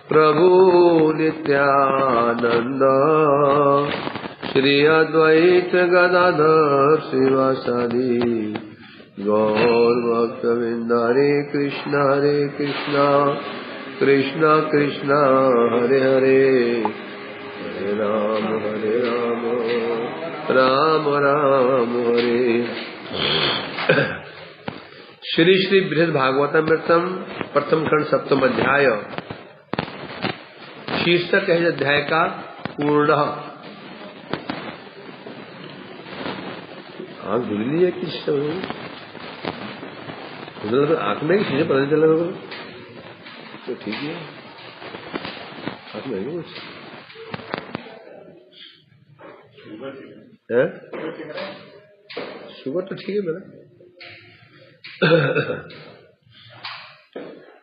प्रभु नित्यानंद श्री अद्वैत गदाधर शिवासादि गौर भक्त वृंद। हरे कृष्णा कृष्णा कृष्णा हरे हरे, हरे राम राम राम हरे। श्री श्री बृहद भागवतमृतम प्रथम खंड सप्तम अध्याय। शीर्षक है अध्याय का पूर्ण। आंख धुल ली है किस आंख में किसी पता नहीं चला तो ठीक है। आंख में कुछ शुगर तो ठीक है मेरा।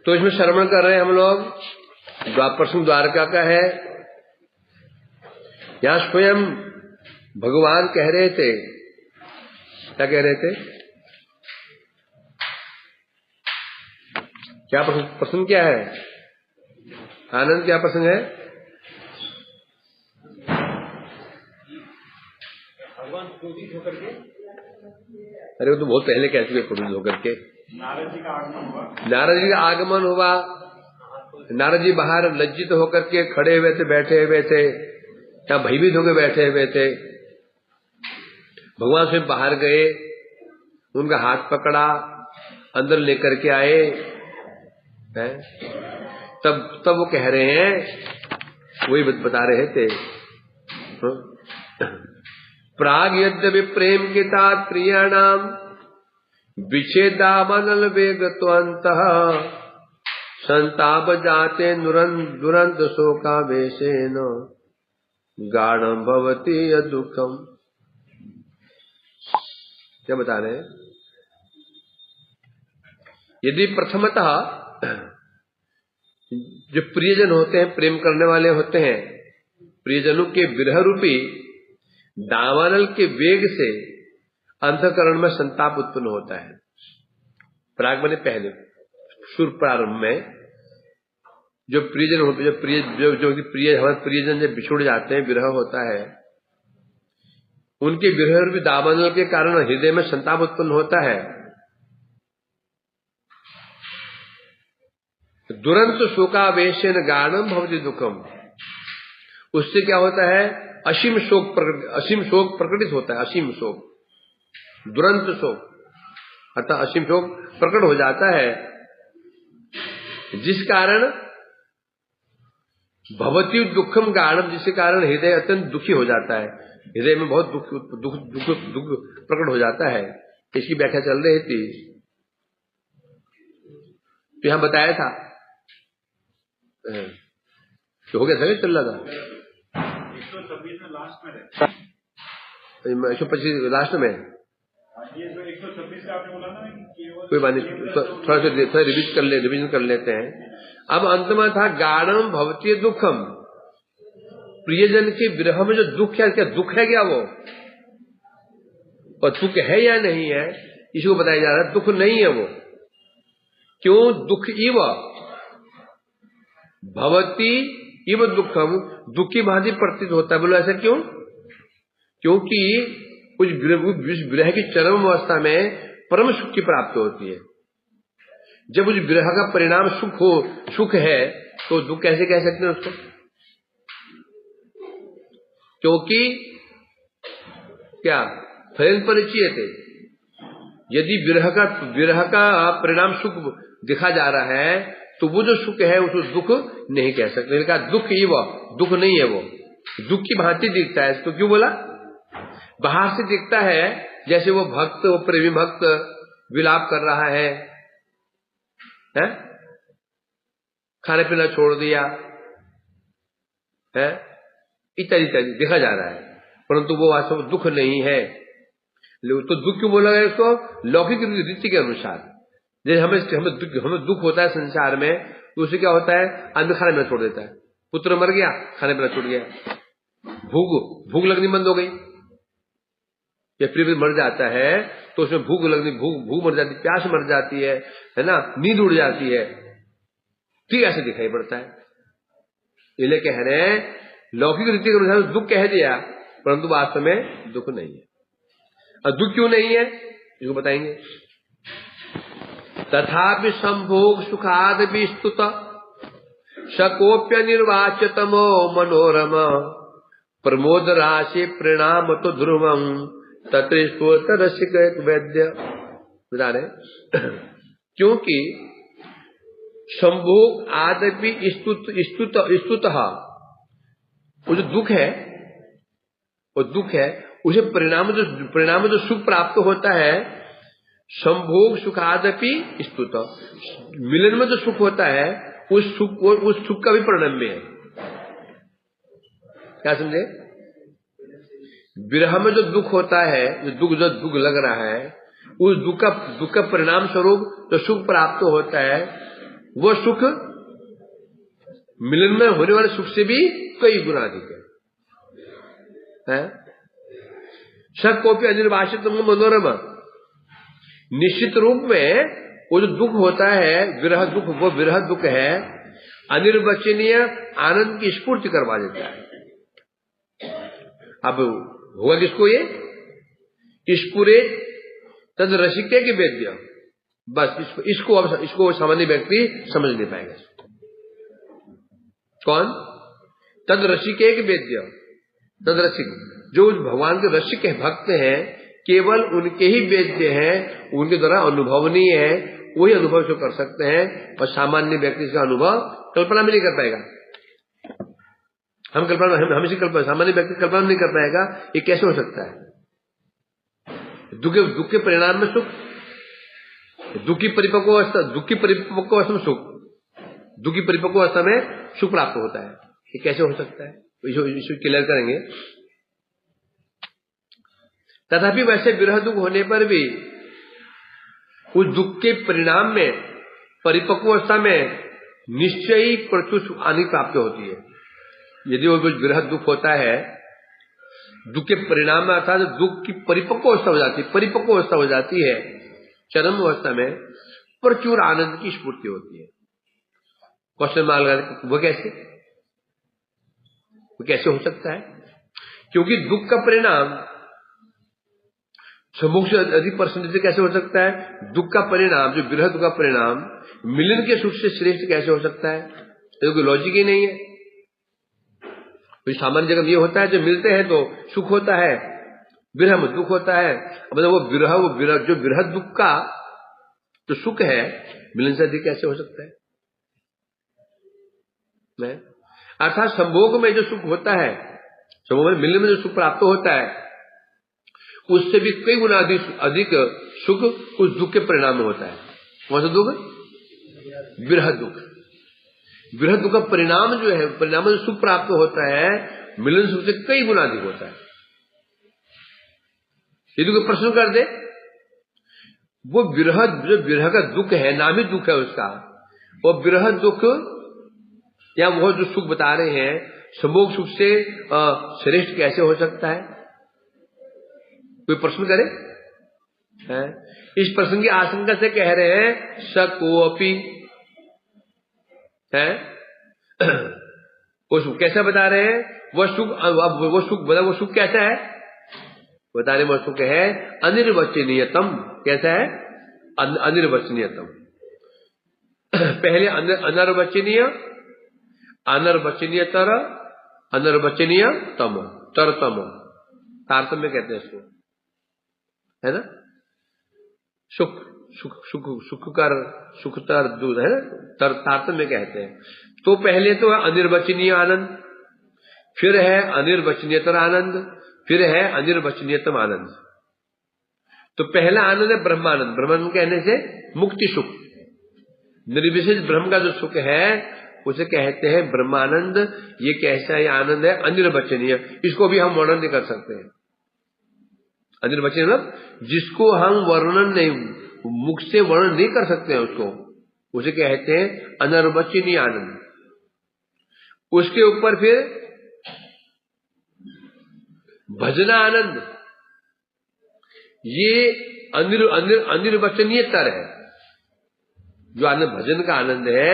तो इसमें श्रवण कर रहे हैं हम लोग। द्वापर सिंह द्वारका का है। यहां स्वयं भगवान कह रहे थे, क्या कह रहे थे? क्या प्रसंग क्या है? आनंद क्या प्रसंग है? भगवान क्रोधित होकर के, अरे वो तो बहुत पहले कह चुके क्रोधित होकर के। नारद जी का आगमन हुआ। नारद जी बाहर लज्जित होकर के खड़े हुए थे, बैठे हुए थे, या भयभीत होकर बैठे हुए थे। भगवान से बाहर गए, उनका हाथ पकड़ा, अंदर लेकर के आए हैं? तब वो कह रहे हैं, वही बता रहे थे। प्राग यद्यपि प्रेम के तात प्रियाणाम विच्छेदामनल वेगत्वन्तः संताप जाते दुरंत शोकावेशेन गाढ़ं भवति दुखम। क्या बता रहे हैं? यदि प्रथमतः जो प्रियजन होते हैं, प्रेम करने वाले होते हैं, प्रियजनों के विरह रूपी दावानल के वेग से अंतःकरण में संताप उत्पन्न होता है। प्राग बने पहले, शुरू प्रारंभ में जो प्रियजन होते हैं, हमारे प्रियजन जब बिछुड़ जाते हैं, विरह होता है, उनके विरह रूपी दावानल के कारण हृदय में संताप उत्पन्न होता है। दुरंत शोकावेशेन गाढ़ं भवति दुखम। उससे क्या होता है? असीम शोक प्रकटित होता है। असीम शोक, दुरंत शोक अर्थात असीम शोक प्रकट हो जाता है, जिस कारण भवति दुखम गाढ़ं, जिसके कारण हृदय अत्यंत दुखी हो जाता है। हृदय में बहुत दुख प्रकट हो जाता है। इसकी व्याख्या चल रही थी, तो यहां बताया था हो गया था, चल रहा था 126 में लास्ट में 125 लास्ट में। 126 का आपने बोला ना कि कोई बात नहीं, थोड़ा रिवीजन कर लेते हैं। अब अंत में था गाढ़ं भवति दुखम। प्रियजन के विरह में जो दुख है, क्या दुख है क्या वो, और दुख है या नहीं है, इसको बताया जा रहा है। दुख नहीं है वो। क्यों? दुख इव भवति इव दुखम, दुख की भांति प्रतीत होता है। बोलो ऐसा क्यों? क्योंकि उस विरह की चरम अवस्था में परम सुख की प्राप्ति होती है। जब उस विरह का परिणाम सुख है, तो दुख कैसे कह सकते हैं उसको? क्योंकि क्या फल परिचय थे। यदि विरह का परिणाम सुख दिखा जा रहा है, तो वो जो सुख है उसको दुख नहीं कह सकते। कहा दुख ही वो दुख नहीं है, वो दुख की भांति दिखता है। इसको क्यों बोला? बाहर से दिखता है जैसे वो प्रेमी भक्त विलाप कर रहा है, खाने पीना छोड़ दिया है, इत्यादि देखा जा रहा है, परंतु वो वास्तव में दुख नहीं है। तो दुख क्यों बोला गया इसको? लौकिक रीति के अनुसार। जैसे हमें दुख होता है संसार में, तो उसे क्या होता है? आदमी खाना पीना छोड़ देता है। पुत्र मर गया, खाना पीना छूट गया, भूख लगनी बंद हो गई। या फिर मर जाता है तो उसमें भूख मर जाती, प्यास मर जाती है ना, नींद उड़ जाती है, ठीक ऐसे दिखाई पड़ता है। इसलिए कह रहे हैं लौकिक रीति के अनुसार दुख कह दिया, परंतु वास्तव में दुख नहीं है। और दुख क्यों नहीं है इसको बताएंगे। तथापि संभोग सुखाद विस्तुत शकोप्य निर्वाच्यतमो मनोरम प्रमोद राशि परिणाम तो ध्रुवम तत्स्फोट रसिक वैद्य बता रहे। क्योंकि संभोग आदि स्तुत वो जो दुख है, वो दुख है उसे परिणाम जो सुख प्राप्त होता है, संभोग सुखादपि स्तुत, मिलन में जो सुख होता है उस सुख का भी परिणाम में है। क्या समझे? विरह में जो दुख होता है, जो दुख लग रहा है, उस दुख का परिणाम स्वरूप जो सुख प्राप्त होता है, वो सुख मिलन में होने वाले सुख से भी कई गुना अधिक है। शकोपि अनिर्वाचित मनोरम, निश्चित रूप में वो जो दुख होता है विरह दुख, वो विरह दुख है अनिर्वचनीय आनंद की स्फूर्ति करवा देता है। अब होगा किसको ये स्फुरे तद रसिके के वेद्य, बस इसको सामान्य व्यक्ति समझ नहीं पाएगा। कौन? तद रसिके के वेद्य, तद रसिक, जो भगवान के रसिक भक्त हैं, केवल उनके ही वेद्य हैं, उनके द्वारा अनुभवनीय है, वही अनुभव जो कर सकते हैं, और सामान्य व्यक्ति इसका अनुभव कल्पना में नहीं कर पाएगा। सामान्य व्यक्ति कल्पना नहीं कर पाएगा ये कैसे हो सकता है। दुख के परिणाम में सुख, दुख की परिपक्व अवस्था में सुख, दुख की परिपक्व अवस्था में सुख प्राप्त होता है, ये कैसे हो सकता है, इसको क्लियर करेंगे। तथापि वैसे विरह दुख होने पर भी उस दुख के परिणाम में परिपक्व अवस्था में निश्चय ही प्रचुर हानि प्राप्त होती है। यदि वो विरह दुख होता है, दुख के परिणाम में अर्थात दुख की परिपक्व अवस्था हो जाती है, चरम अवस्था में प्रचुर आनंद की स्फूर्ति होती है। क्वेश्चन मार्क, वो कैसे हो सकता है? क्योंकि दुख का परिणाम संभोग से अधिक परसेंटेज कैसे हो सकता है? दुख का परिणाम, जो विरह दुख का परिणाम मिलन के सुख से श्रेष्ठ कैसे हो सकता है? तो कोई लॉजिक ही नहीं है। तो सामान्य जगह ये होता है, जो मिलते हैं तो सुख होता है, विरह में दुख होता है। मतलब वो विरह दुख का जो सुख है मिलन से अधिक कैसे हो सकता है? अर्थात संभोग में जो सुख होता है, संभोग में मिलन में जो सुख प्राप्त होता है, उससे भी कई गुना अधिक सुख उस दुख के परिणाम में होता है। कौन सा दुख? विरह दुख। विरह दुख का परिणाम जो है, परिणाम में सुख प्राप्त होता है, मिलन सुख से कई गुना अधिक होता है। यदि कोई प्रश्न कर दे, वो जो विरह का दुख है, नाम ही दुख है उसका, वो विरह दुख या वो जो सुख बता रहे हैं संभोग सुख से श्रेष्ठ कैसे हो सकता है? कोई प्रश्न करे? इस प्रश्न की आशंका से कह रहे हैं सकोपि है। वो सुख कैसा बता रहे हैं? वो सुख कैसा है बता रहे? वो सुख है अनिर्वचनीयतम। कैसा है? अनिर्वचनीयतम। पहले अनर्वचनीय, अनर्वचनीयतर, अनर्वचनीयतम, तरतम, तारतम्य कहते हैं इसको, है ना? सुखतर दूध है ना, तारतम्य कहते हैं। तो पहले तो है अनिर्वचनीय आनंद, फिर है अनिर्वचनीयतर आनंद, फिर है अनिर्वचनीयतम आनंद। तो पहला आनंद है ब्रह्मानंद। ब्रह्मानंद कहने से मुक्ति सुख, निर्विशेष ब्रह्म का जो सुख है उसे कहते हैं ब्रह्मानंद। ये कैसा ये आनंद है? अनिर्वचनीय। इसको भी हम वर्णन नहीं कर सकते हैं। अनिर्वचनीय मतलब जिसको हम वर्णन नहीं, मुख से वर्णन नहीं कर सकते हैं उसको, उसे कहते हैं अनिर्वचनीय आनंद। उसके ऊपर फिर भजना आनंद, ये अनिर्वचनीय तर है। जो आनंद भजन का आनंद है,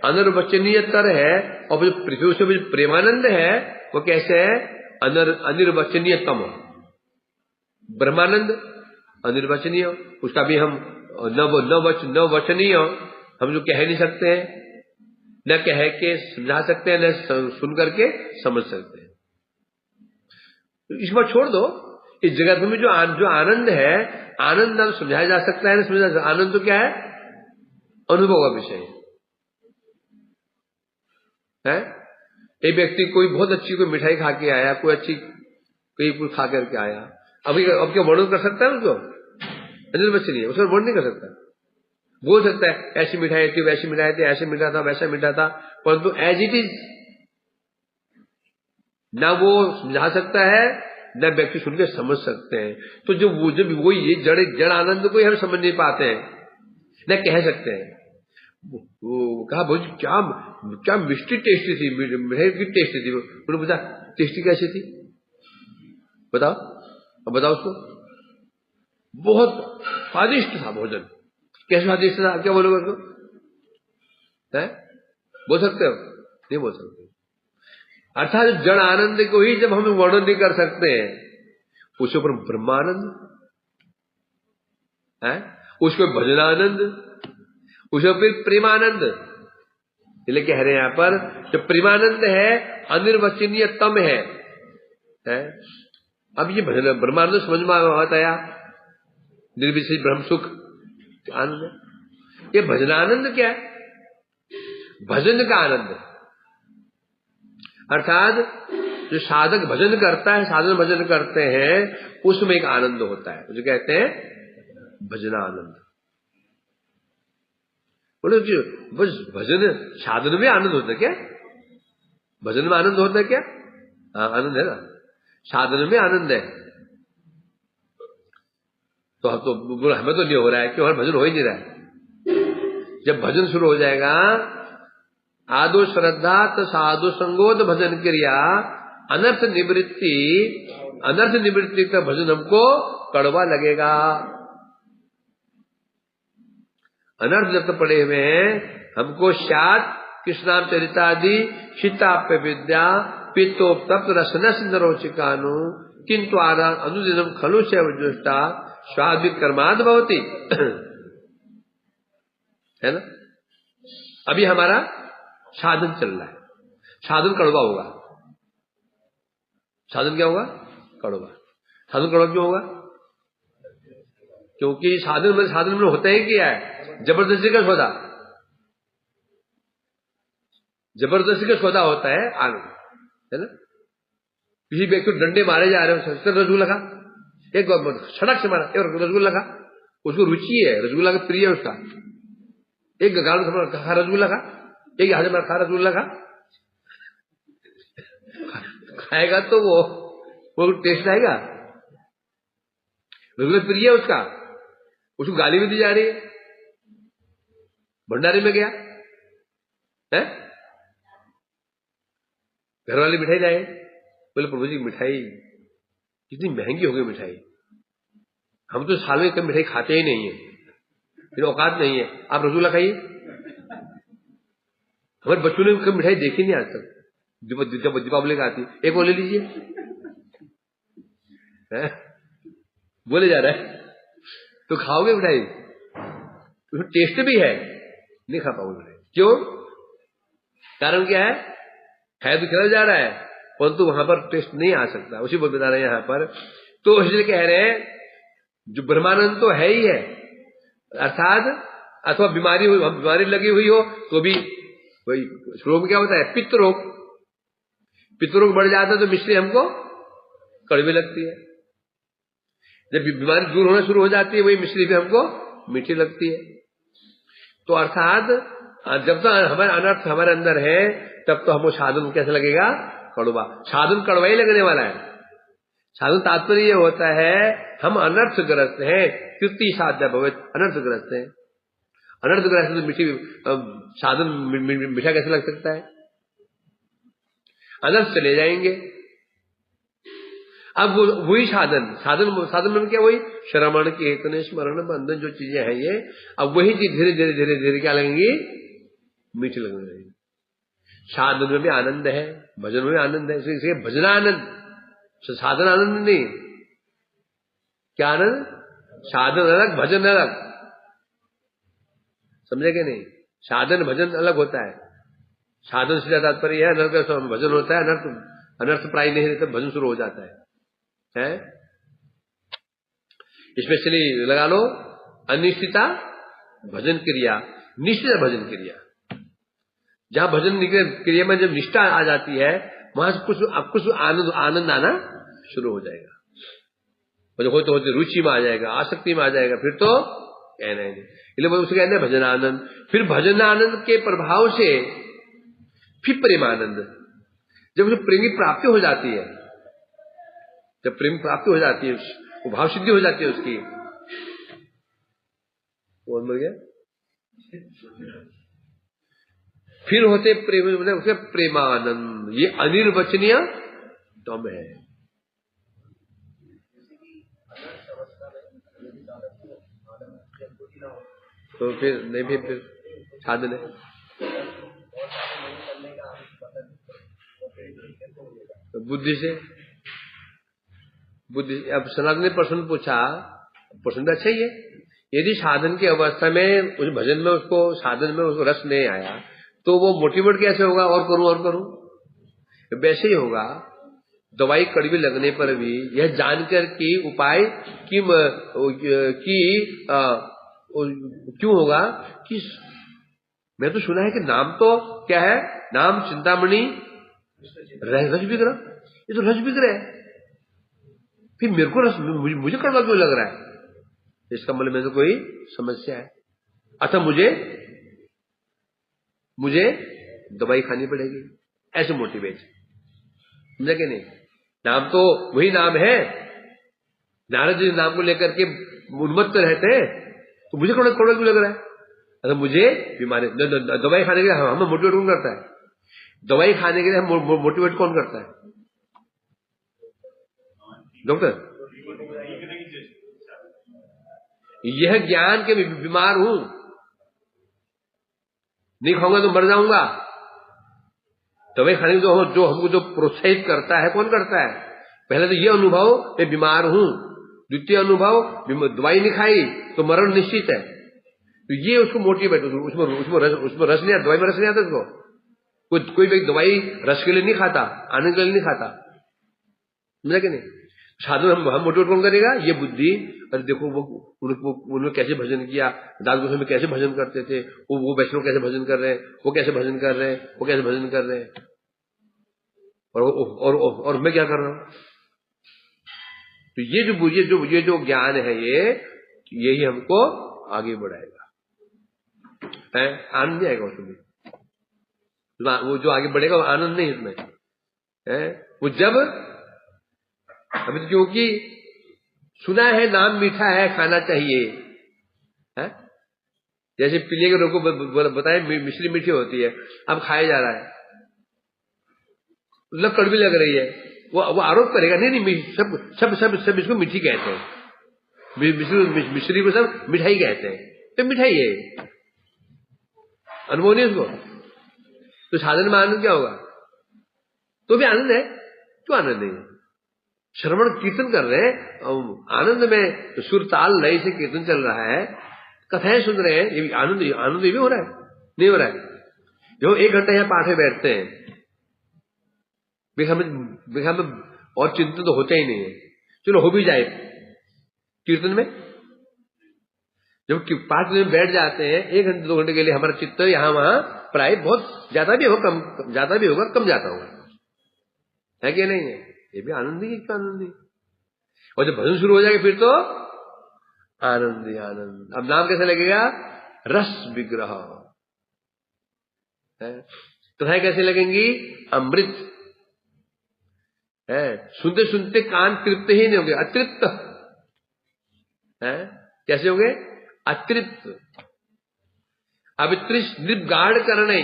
अनिर्वचनीयतर है, और जो पृथ्वी से जो प्रेमानंद है वो कैसे है? अनिर्वचनीयतम। ब्रह्मानंद अनिर्वचनीय, उसका भी हम न वचनीय, हम जो कह नहीं सकते हैं, न कह के समझा सकते हैं, न सुन करके समझ सकते हैं। तो इस बार छोड़ दो, इस जगत में जो आनंद है, आनंद न समझाया जा सकता है, न समझा जा सकता। आनंद तो क्या है? अनुभव का विषय है। एक व्यक्ति कोई बहुत अच्छी कोई मिठाई खा के आया, कोई अच्छी कोई खा करके आया, अब क्या वर्णन कर सकता है उसको? अनिर्वचनीय, उसका वर्णन नहीं कर सकता। बोल सकता है ऐसी मिठाई थी, वैसी मिठाई थी, ऐसे मीठा था, वैसा मीठा था, परंतु एज इट इज ना वो समझा सकता है, न व्यक्ति सुनकर समझ सकते हैं। तो जब वो ये जड़ आनंद को ही हम समझ नहीं पाते हैं, न कह सकते हैं। वो कहा बहुत क्या मिष्टी टेस्टी थी, मिठाई की टेस्टी थी। उन्होंने पूछा टेस्टी कैसी थी, बताओ, अब बताओ उसको। बहुत स्वादिष्ट था भोजन। कैसे स्वादिष्ट था, क्या बोलोगे उसको? बोल सकते हो? नहीं बोल सकते। अर्थात जड़ आनंद को ही जब हम वर्णन नहीं कर सकते हैं, उसके ऊपर ब्रह्मानंद है, उसके भजनानंद, उसके फिर प्रेमानंद। इसलिए कह रहे हैं यहां पर जो प्रेमानंद है अनिर्वचनीयतम है। अब ये भजन ब्रह्मानंद समझ में आता, निर्विशेष ब्रह्म सुख आनंद है। ये भजनानंद क्या है? भजन का आनंद, अर्थात जो साधक भजन करता है, साधन भजन करते हैं, उसमें एक आनंद होता है, उसे कहते हैं भजनानंद। बोले बस भजन साधन में आनंद होता है क्या? भजन में आनंद होता है क्या? हाँ आनंद है ना, साधन में आनंद है। तो हम तो हमें तो नहीं हो रहा है, क्यों? हमारा भजन हो ही नहीं रहा है। जब भजन शुरू हो जाएगा, आदो श्रद्धा तो साधु संगोद भजन क्रिया, अनर्थ निवृत्ति का भजन हमको कड़वा लगेगा। अनर्थ जब तक पड़े हुए हैं, हमको शात कृष्णाम चरितादि शीताप्य विद्या पित्तोप्तप्त रसन सिंदरोचिकानु किंतु अनुदिनम खलु शैवजुष्टा स्वादि कर्माद भवति। है ना? अभी हमारा साधन चल रहा है, साधन कड़वा होगा। साधन क्या होगा? कड़वा। साधन कड़वा क्यों होगा? क्योंकि साधन में होता ही क्या है? जबरदस्ती का सौदा। जबरदस्ती का सौदा होता है आनंद, है ना? किसी व्यक्ति को डंडे मारे जा रहे हो, रसगुल्ला खा, एक सड़क से मारा, एक रसगुल्ला खा, उसको रुचि है, रसगुल्ला का प्रिय है उसका, एक गाल में खा रसगुल्ला खा, एक हाथ में खा रसगुल्ला खा, खाएगा तो वो टेस्ट आएगा। रसगुल्ला प्रिय है उसका, उसको गाली भी दी जा रही है। भंडारे में गया है, घर वाली मिठाई लाए, बोले प्रभु जी मिठाई कितनी महंगी हो गई मिठाई, हम तो साल में कभी मिठाई खाते ही नहीं है, फिर औकात नहीं है, आप रसगुल्ला खाइए। हमारे बच्चों ने कभी मिठाई देखी नहीं आज तक, जब दीपावली का आती एक वो ले लीजिए, बोले जा रहा है तो खाओगे मिठाई, तो टेस्ट भी है, नहीं खा पाओगे मिठाई। क्यों? कारण क्या है तो खिला जा रहा है, परंतु वहां पर टेस्ट नहीं आ सकता, उसी को बता रहे हैं यहां पर। तो इसलिए कह रहे हैं जो ब्रह्मानंद तो है ही है, अर्थात अथवा बीमारी लगी हुई हो तो भी वही रोग में क्या होता है? पित्त रोग। पित्त रोग बढ़ जाता है तो मिश्री हमको कड़वी लगती है। जब बीमारी दूर होना शुरू हो जाती है, वही मिश्री भी हमको मीठी लगती है। तो अर्थात जब तक हमारा अनर्थ हमारे अंदर है, तब तो हमको साधन कैसे लगेगा? कड़वा। साधन कड़वा ही लगने वाला है। साधन तात्पर्य होता है हम अनर्थग्रस्त हैं, तृतीय साध्य भवेत्, अनर्थग्रस्त हैं। अनर्थग्रस्त तो मीठी साधन मीठा कैसे लग सकता है? अनर्थ चले जाएंगे। अब वही साधन में क्या? वही श्रवण कीर्तन स्मरण बंधन जो चीजें हैं ये, अब वही चीज धीरे धीरे क्या लगेंगी? मीठी लगने लगेगी। साधन में भी आनंद है, भजन में भी आनंद है, इसलिए भजनानंद, साधन आनंद नहीं। क्या आनंद? साधन अलग, भजन अलग, समझे कि नहीं? साधन भजन अलग होता है। साधन से ज्यादा तात्पर्य है अनर्थ, भजन होता है अनर्थ प्राय नहीं रहता, भजन शुरू हो जाता है? इसमें चलिए लगा लो, अनिश्चिता भजन क्रिया, निश्चित भजन क्रिया। जहां भजन क्रिया में जब निष्ठा आ जाती है, वहां से कुछ आनंद आना शुरू हो जाएगा, होते होते रुचि में आ जाएगा, आसक्ति में आ जाएगा, फिर तो कहना ही नहीं। इसलिए उसे कहते हैं भजन आनंद। फिर भजन आनंद के प्रभाव से फिर प्रेमानंद। जब उसे प्रेम की प्राप्ति हो जाती है, जब प्रेम प्राप्ति हो जाती है, वो भाव सिद्धि हो जाती है उसकी, कौन मर गया? फिर होते प्रेम, उसे प्रेमानंद। ये अनिर्वचनीय दम है। तो फिर नहीं, फिर साधन है। तो बुद्धि से अब सनातन ने प्रश्न पूछा, प्रश्न तो अच्छा ही है। यदि साधन की अवस्था में उस भजन में उसको, साधन में उसको रस नहीं आया, तो वो मोटिवेट कैसे होगा? और करूं। वैसे ही होगा, दवाई कड़वी लगने पर भी यह जानकर कि उपाय क्यों होगा कि मैं तो सुना है कि नाम तो क्या है, नाम चिंतामणि रस विग्रह, ये तो रस विग्रह है, फिर मेरे को रस, मुझे कड़वा क्यों लग रहा है? इसका मतलब में तो कोई समस्या है, अतः मुझे दवाई खानी पड़ेगी, ऐसे मोटिवेट, समझे कि नहीं? नाम तो वही नाम है, नारद जी नाम को लेकर के उन्मत्त रहते हैं, तो मुझे कड़वा क्यों लग रहा है? अगर मुझे बीमारी, दवाई खाने के लिए हमें मोटिवेट कौन करता है? दवाई खाने के लिए हम मोटिवेट कौन करता है? डॉक्टर। यह ज्ञान के बीमार हूं, नहीं खाऊंगा तो मर जाऊंगा, दवाई खाने को जो हमको जो प्रोत्साहित करता है, कौन करता है? पहले तो ये अनुभव मैं बीमार हूं, द्वितीय अनुभव दवाई नहीं खाई तो मरण निश्चित है, तो ये उसको मोटिवेट, उसमें रस नहीं आता, दवाई में रस नहीं आता उसको। कोई व्यक्ति दवाई रस के लिए नहीं खाता, आनंद के लिए नहीं खाता, समझा कि नहीं? साधु हम मोटिवेट कौन करेगा? ये बुद्धि। अरे देखो वो उन्होंने कैसे भजन किया, दास गोसाई में कैसे भजन करते थे, वो वैष्णव कैसे भजन कर रहे हैं, वो कैसे भजन कर रहे हैं, वो कैसे भजन कर रहे हैं, और मैं क्या कर रहा हूं? तो ये जो ज्ञान है, यही हमको आगे बढ़ाएगा, है? आनंद नहीं आएगा उसमें, वो जो आगे बढ़ेगा वो आनंद नहीं इसमें है। वो जब अभी क्योंकि सुना है नाम मीठा है, खाना चाहिए, है? जैसे पीलिए के रोग को बताए मिश्री मीठी होती है, अब खाया जा रहा है, मतलब कड़वी लग रही है, वो आरोप करेगा नहीं सब इसको मीठी कहते हैं, मिश्री को सब मिठाई कहते हैं, तो मिठाई है, अनुभव नहीं उसको। तो साधन में आनंद क्या होगा? तो भी आनंद है, क्यों आनंद नहीं है? श्रवण कीर्तन कर रहे हैं, आनंद में सुर ताल लय से कीर्तन चल रहा है, कथाएं सुन रहे हैं, ये भी आनंद भी हो रहा है, नहीं हो रहा है? जो 1 घंटा यहाँ पाठ में बैठते हैं, हमें और चिंतन तो होता ही नहीं है, चलो हो भी जाए कीर्तन में, जब पाठ में बैठ जाते हैं 1 घंटे 2 घंटे के लिए, हमारा चित्त यहाँ वहां प्राय बहुत ज्यादा भी होगा, कम ज्यादा भी होगा, कम जाता होगा, है कि नहीं है? ये भी आनंद ही, क्या आनंद ही। और जब भजन शुरू हो जाएगा फिर तो आनंद ही आनंद। अब नाम कैसे लगेगा? रस विग्रह है, तो है कैसे लगेंगी? अमृत है, सुनते सुनते कान तृप्त ही नहीं होंगे, अतृप्त है। कैसे होंगे? अतृप्त। अब तृप गाढ़ करने,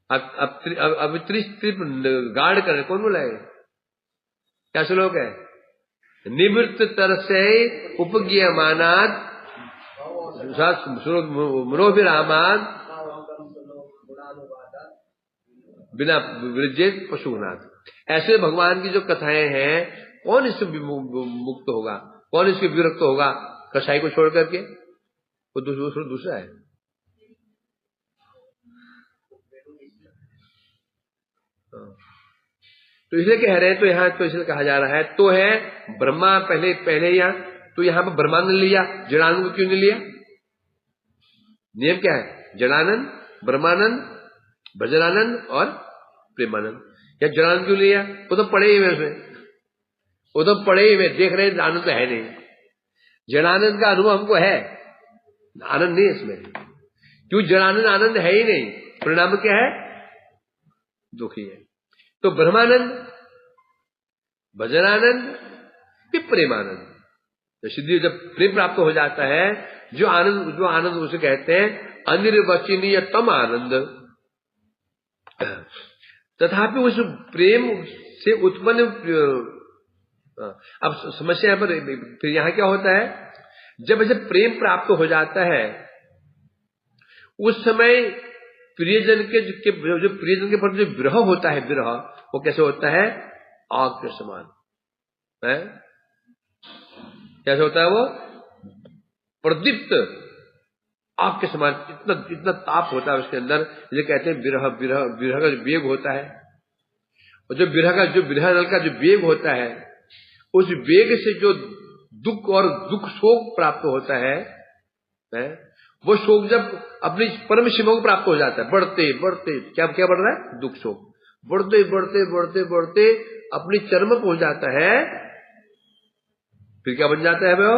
अब तृप गाढ़ करने, कौन बोला है? क्या श्लोक है? निवृत्त तरसे उपज्ञमानात् मनोभिरामान बिना विरजेत पशुनाथ। ऐसे भगवान की जो कथाएं हैं, कौन इससे मुक्त होगा, कौन इसके विरक्त होगा कसाई को छोड़ करके? वो दूसरा है। तो इसलिए कह रहे हैं, तो यहाँ तो इसलिए कहा जा रहा है, तो है ब्रह्मा पहले यहाँ, तो यहाँ पर ब्रह्मानंद लिया, जड़ानंद को क्यों नहीं लिया? नियम क्या है? जड़ानंद, ब्रह्मानंद, भजनानंद और प्रेमानंद। या जड़ानंद क्यों लिया? वो तो पड़े ही में उसमें, वो तो पड़े ही में, देख रहे हैं आनंद तो है नहीं। जड़ानंद का अनुभव हमको है, आनंद नहीं इसमें। क्यों? जड़ानंद आनंद है ही नहीं, परिणाम क्या है? दुखी है। तो ब्रह्मानंद, भजनानंद, फिर प्रेमानंद। तो सिद्धि जब प्रेम प्राप्त हो जाता है, जो आनंद उसे कहते हैं अनिर्वचनीय तम आनंद। तथापि उस प्रेम से उत्पन्न, अब समस्या पर फिर यहां क्या होता है, जब ऐसे प्रेम प्राप्त हो जाता है, उस समय प्रियजन के जो प्रियजन के प्रति जो विरह होता है, विरह वो कैसे होता है? आग के समान है। कैसे होता है वो? प्रदीप्त आग के समान, इतना ताप होता है उसके अंदर। ये कहते हैं विरह का जो वेग होता है, और जो विरह जल का जो वेग होता है, उस वेग से जो दुख और दुख शोक प्राप्त होता है, वो शोक जब अपनी परम सीमा को प्राप्त हो जाता है, बढ़ते बढ़ते क्या बढ़ रहा है? दुख शोक बढ़ते बढ़ते बढ़ते बढ़ते अपनी चरम पहुंच जाता है। फिर क्या बन जाता है? वो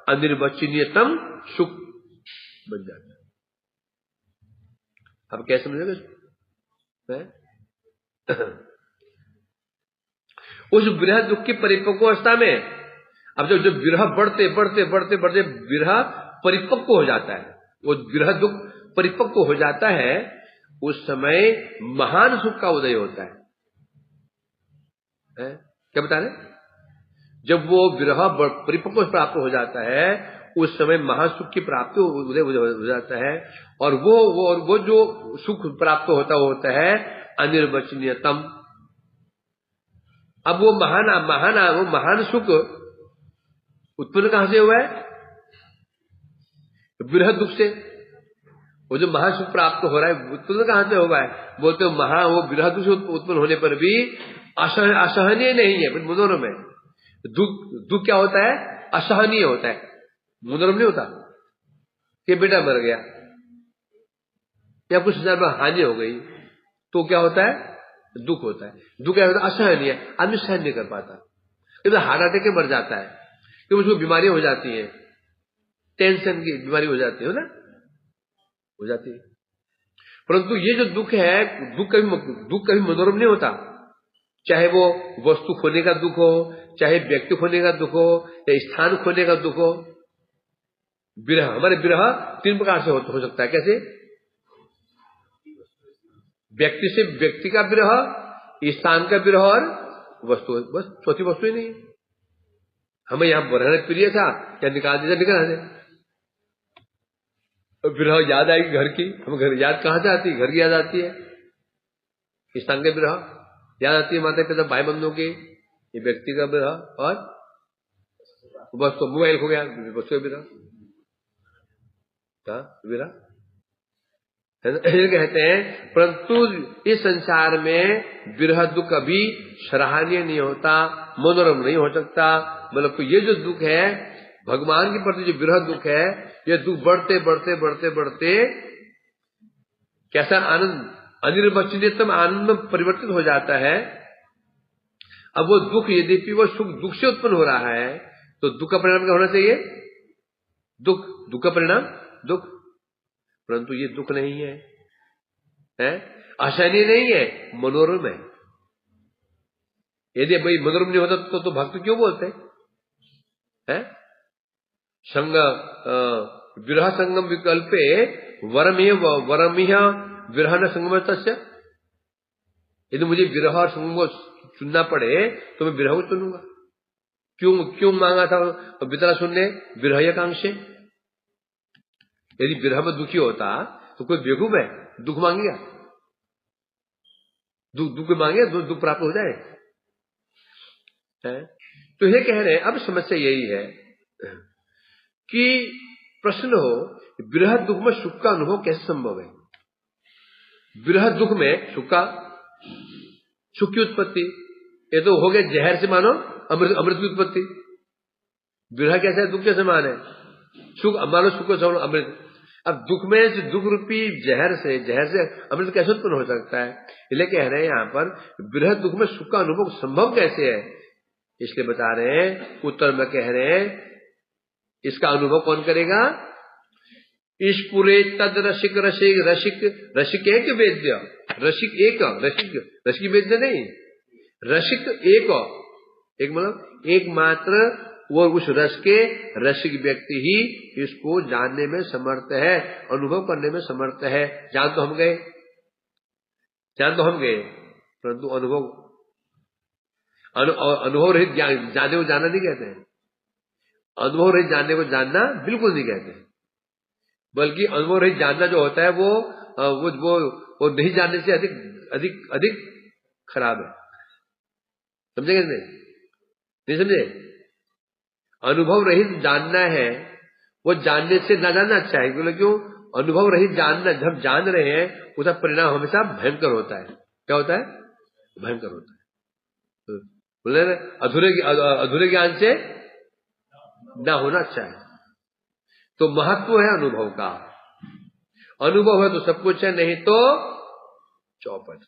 अनिर्वचनीयतम सुख बन जाता है। अब कैसे समझेंगे? उस विरह दुख की परिपक्व अवस्था में, अब जो विरह बढ़ते बढ़ते बढ़ते बढ़ते विरह परिपक्व हो जाता है, वो विरह दुख परिपक्व हो जाता है, उस समय महान सुख का उदय होता है। क्या बता रहे? जब वो विरह परिपक्व प्राप्त हो जाता है, उस समय महासुख की प्राप्ति उदय हो जाता है। और वो जो सुख प्राप्त होता है अनिर्वचनीयतम। अब वो महान सुख उत्पन्न कहां से हुआ है? विरह दुख से। वो जो महासुख प्राप्त हो रहा है उत्पन्न कहां से हुआ है? बोलते हो वो विरह दुख से उत्पन्न होने पर भी असहनीय नहीं है, मनोरम है। दुख क्या होता है? असहनीय होता है, मनोरम नहीं होता। कि बेटा मर गया या कुछ हजार हानि हो गई, तो क्या होता है? दुख होता है। दुख क्या होता है? असहनीय, आदमी सहन नहीं कर पाता। कभी हार्ट अटैक के मर जाता है, क्योंकि उसको बीमारी हो जाती है, टेंशन की बीमारी हो जाती है ना, हो जाती है। परंतु ये जो दुख है, दुख कभी मनोरम नहीं होता। चाहे वो वस्तु खोने का दुख हो, चाहे व्यक्ति खोने का दुख हो, या स्थान खोने का दुख हो। विरह, हमारे विरह 3 प्रकार से हो सकता है। कैसे? व्यक्ति से व्यक्ति का विरह, स्थान का विरह और वस्तु, बस चौथी वस्तु ही नहीं है। हमें यहां रहना प्रिय था, क्या निकाल दीजिए, निकल दे। विरह याद आएगी घर की, हम घर याद कहां से आती है? घर की याद आती है। स्थान का विरह याद आती है, माता पिता भाई बंधुओं की, ये व्यक्ति का विरह और वस्तु, मोबाइल हो गया, वस्तु का विरह, विरह कहते हैं। परंतु इस संसार में विरह दुख कभी सराहनीय नहीं होता, मनोरम नहीं हो सकता। मतलब ये जो दुख है, भगवान के प्रति जो विरह दुख है, ये दुख बढ़ते बढ़ते बढ़ते बढ़ते कैसा आनंद, अनिर्वचनीयतम आनंद में परिवर्तित हो जाता है। अब वो दुख, यद्यपि वो सुख दुख से उत्पन्न हो रहा है, तो दुख का परिणाम क्या होना चाहिए? दुख का परिणाम दुख। परंतु ये दुख नहीं है, असहनीय नहीं है, मनोरम है। यदि भाई मनोरम नहीं होता तो भक्त क्यों बोलते हैं? संग विरह संगम विकल्पे वरमिह विरह न संगम तस्य। यदि मुझे विरह और संगम को चुनना पड़े तो मैं विरह को चुनूंगा। क्यों मांगा था बितरा सुनने? विरह कांक्षे। यदि विरह में दुखी होता तो कोई बेवकूफ है, दुख मांगेगा? दुख मांगे दुख प्राप्त हो जाए है? तो ये कह रहे हैं, अब समस्या यही है कि प्रश्न हो, विरह दुख में सुख का अनुभव कैसे संभव है? विरह दुख में सुख की उत्पत्ति, ये तो हो गया जहर से मानो अमृत की उत्पत्ति। विरह कैसे है, दुख कैसे मान है? सुख मानो सुख को समझो अमृत। अब दुख में से दुख रूपी जहर से अमृत कैसे उत्पन्न हो सकता है? इसलिए कह रहे हैं यहां पर विरह दुख में सुख का अनुभव संभव कैसे है, इसलिए बता रहे हैं, उत्तर में कह रहे हैं इसका अनुभव कौन करेगा? ईश्पुरे तद रसिक एक वेद्य, रसिक वेद्य नहीं, रसिक एक मतलब एकमात्र वो उस रस के रसिक व्यक्ति ही इसको जानने में समर्थ है, अनुभव करने में समर्थ है। जान तो हम गए, परंतु अनुभव रहित जानने को जानना नहीं कहते हैं। अनुभव रहित जानने को जानना बिल्कुल नहीं कहते, बल्कि अनुभव रहित जानना जो होता है वो नहीं जानने से अधिक खराब है। समझेंगे? नहीं समझे? अनुभव रहित जानना है, वो जानने से न जानना अच्छा है। क्यों? अनुभव रहित जानना, जब जान रहे हैं उसका परिणाम हमेशा भयंकर होता है। क्या होता है? भयंकर होता है। बोले अधूरे ज्ञान से ना होना अच्छा है। तो महत्व है अनुभव का। अनुभव है तो सब कुछ है, नहीं तो चौपट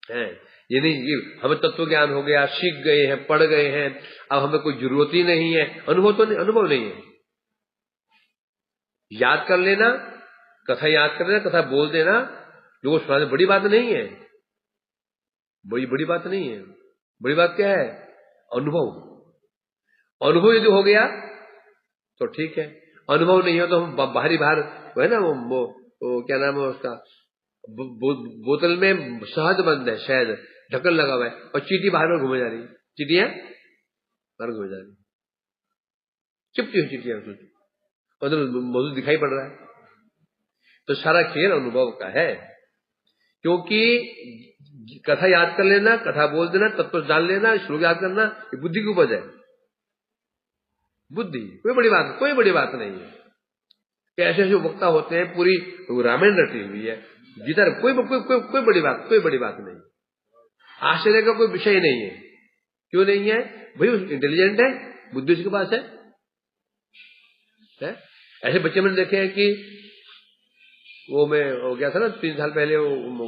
है। ये नहीं हमें तत्व ज्ञान हो गया, सीख गए हैं, पढ़ गए हैं, अब हमें कोई जरूरत ही नहीं है। अनुभव नहीं है। याद कर लेना, कथा याद कर लेना, कथा बोल देना, लोगों को सुनाना बड़ी बात नहीं है। बड़ी बात नहीं है। बड़ी बात क्या है? अनुभव यदि हो गया तो ठीक है, अनुभव नहीं हो तो हम बाहर वो है ना, वो क्या नाम है उसका, बोतल में शहद बंद है, शहद ढक्कन लगा हुआ है, और चींटी बाहर में घूमे जा रही, चींटियां बाहर घूमे जा रही, चिपटी हुई चींटियां, उधर मौजूद दिखाई पड़ रहा है। तो सारा खेल अनुभव का है, क्योंकि कथा याद कर लेना, कथा बोल देना, तत्व जान लेना, श्लोक याद करना, ये बुद्धि की उपज है। बुद्धि कोई बड़ी बात नहीं है। ऐसे ऐसे वक्ता होते हैं, पूरी रामायण रटी हुई है, गीता, कोई बड़ी बात नहीं। आश्चर्य का कोई विषय नहीं है। क्यों नहीं है भाई? इंटेलिजेंट है, बुद्धि उसके पास है। ऐसे बच्चे मैंने देखे हैं कि वो गया था ना 3 साल पहले, वो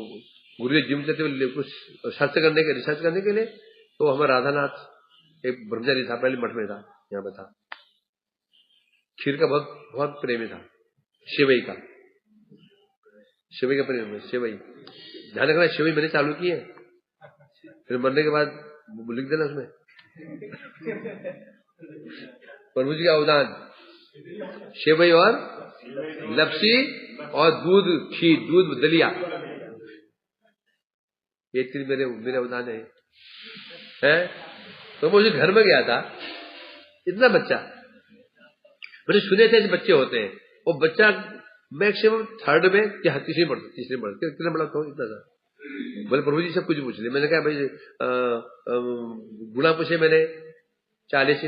गुरु जिम से कुछ रिसर्च करने के लिए, तो हमारा राधानाथ एक ब्रह्मचारी था, पहले मठ में था, यहाँ पे था, खीर का बहुत प्रेमी था, सेवई का प्रेम, सेवई ध्यान रखना, सेवई मैंने चालू की है, फिर मरने के बाद लिख देना उसमें प्रभु जी का अवदान, सेवई और लपसी और दूध, खीर, दूध दलिया, ये 3 मेरे अवदान है। तो मुझे घर में गया था, इतना बच्चा, मैंने सुने थे ऐसे बच्चे होते हैं, वो बच्चा मैक्सिमम 3rd में या तीसरे बढ़ कितना बड़ा था, इतना था। बोले प्रभु जी सब कुछ पूछ लिया। मैंने कहा भाई गुणा पूछे, मैंने 40 ×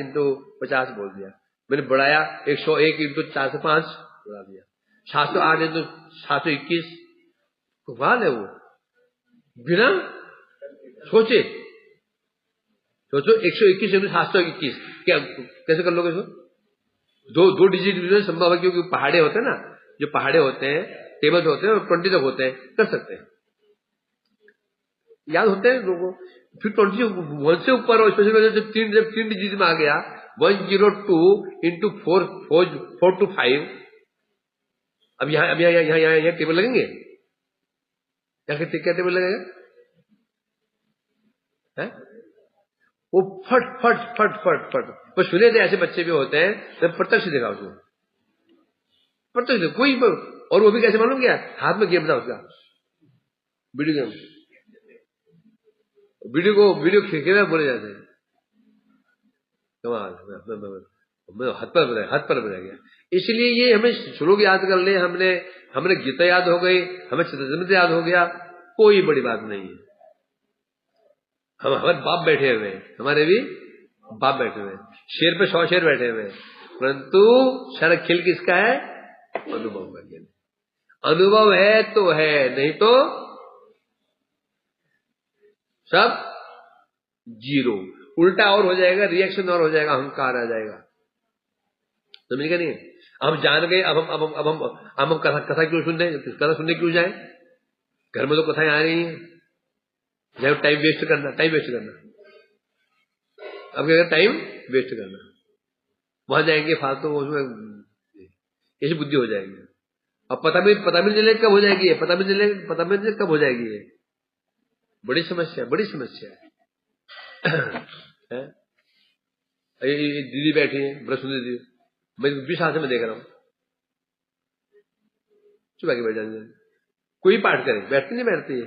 50 बोल दिया, मैंने बढ़ाया 101 × 4 से 5 बढ़ा दिया, 708 × 721, कमाल है वो, बिना सोचो 121 × 721 क्या कैसे कर लोगे इसको? दो डिजिट संभव है, क्योंकि पहाड़े होते हैं ना, जो पहाड़े होते हैं, टेबल होते हैं, और 20 तक होते हैं, कर सकते हैं, याद होते हैं लोगों को। फिर 21 से ऊपर हो, स्पेशली जब 3 डिजिट में आ गया, 102 × 4 to 5, अब यहाँ टेबल लगेंगे, क्या टेबल लगेगा है? वो फट। वो सुने थे ऐसे बच्चे भी होते हैं, जब प्रत्यक्ष देखा उसको, प्रत्यक्ष कोई, और वो भी कैसे मालूम क्या? हाथ में गेम था उसका, वीडियो खेलने बोले जाते हैं, कमाल, हाथ पर बजा गया, इसलिए ये हमें श्लोक याद कर ले, हमने गीता याद हो गई, हमें चरितमृत याद हो गया, कोई बड़ी बात नहीं है। हमारे बाप बैठे हुए हैं, हमारे भी बाप बैठे हुए हैं, शेर पे 100 शेर बैठे हुए हैं, परंतु सारा खेल किसका है? अनुभव का खेल। अनुभव है तो है, नहीं तो सब जीरो। उल्टा और हो जाएगा, रिएक्शन और हो जाएगा, अहंकार आ जाएगा। समझेगा नहीं? हम जान गए, अब हम कथा क्यों सुनने क्यों जाए? घर में तो कथाएं आ रही हैं, जाए टाइम वेस्ट करना। अब क्या टाइम वेस्ट करना, वहां जाएंगे फालतू, उसमें ऐसी बुद्धि हो जाएगी। अब पता भी चले कब हो जाएगी, पता भी चले कब हो जाएगी। ये बड़ी समस्या है। ये दीदी बैठी है, बड़ा सुंदर दीदी, मैं 20 साल से मैं देख रहा हूं, चुप आके बैठ जाते, कोई पाठ करे, बैठती है।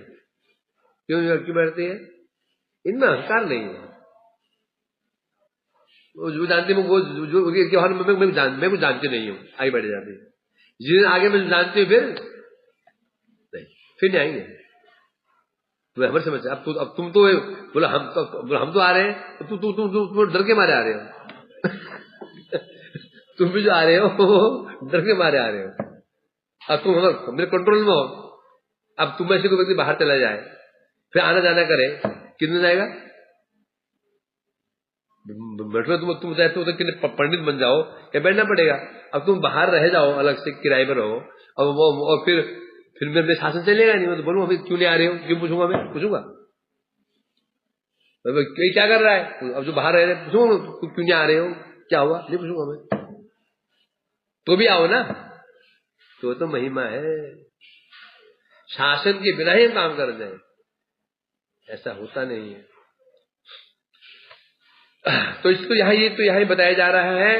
क्यों बैठती है? इनमें अहंकार नहीं है। जो जानती हूँ वो मैं कुछ जानती नहीं हूँ, आगे बैठ जाती है। जिस दिन आगे मैं जानती हूँ फिर नहीं आएंगे। तुम्हें हमारी समझ। अब तुम तो बोला हम तो आ रहे हैं, तुम डर के मारे आ रहे हो। तुम भी जो आ रहे हो डर के मारे आ रहे हो। अब तुम मेरे कंट्रोल में हो। अब तुम ऐसे कोई व्यक्ति बाहर चला जाए, फिर आना जाना करे, कितने जाएगा? बैठो, तुम चाहते हो तो कितने पंडित बन जाओ, क्या बैठना पड़ेगा? अब तुम बाहर रह जाओ, अलग से किराए पर रहो, और फिर मेरे शासन चलेगा नहीं। मैं तो बोलूंगा क्यों नहीं आ रहे हो, क्यों पूछूंगा? क्या कर रहा है? अब जो बाहर रह रहे पूछूंगा क्यों नहीं आ रहे हो, क्या हुआ? नहीं पूछूंगा मैं, तो भी आओ ना। तो महिमा है। शासन के बिना ही हम काम कर दें, ऐसा होता नहीं है। तो इसको यहां बताया जा रहा है।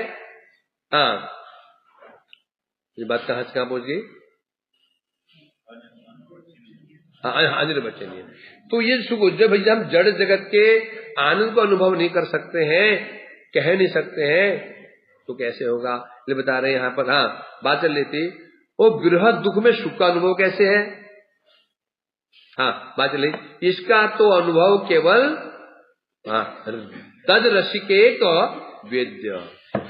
हाँ, ये बात कहां पहुंच गई? आनंद बच्चन। तो ये सुख, जब हम जड़ जगत के आनंद को अनुभव नहीं कर सकते हैं, कह नहीं सकते हैं, तो कैसे होगा? ये बता रहे हैं यहां पर। हाँ, बात चल रही थी, वो बृहद दुख में सुख का अनुभव कैसे है? हाँ, बात चल रही। इसका तो अनुभव केवल तद रसिक एक वेद्य,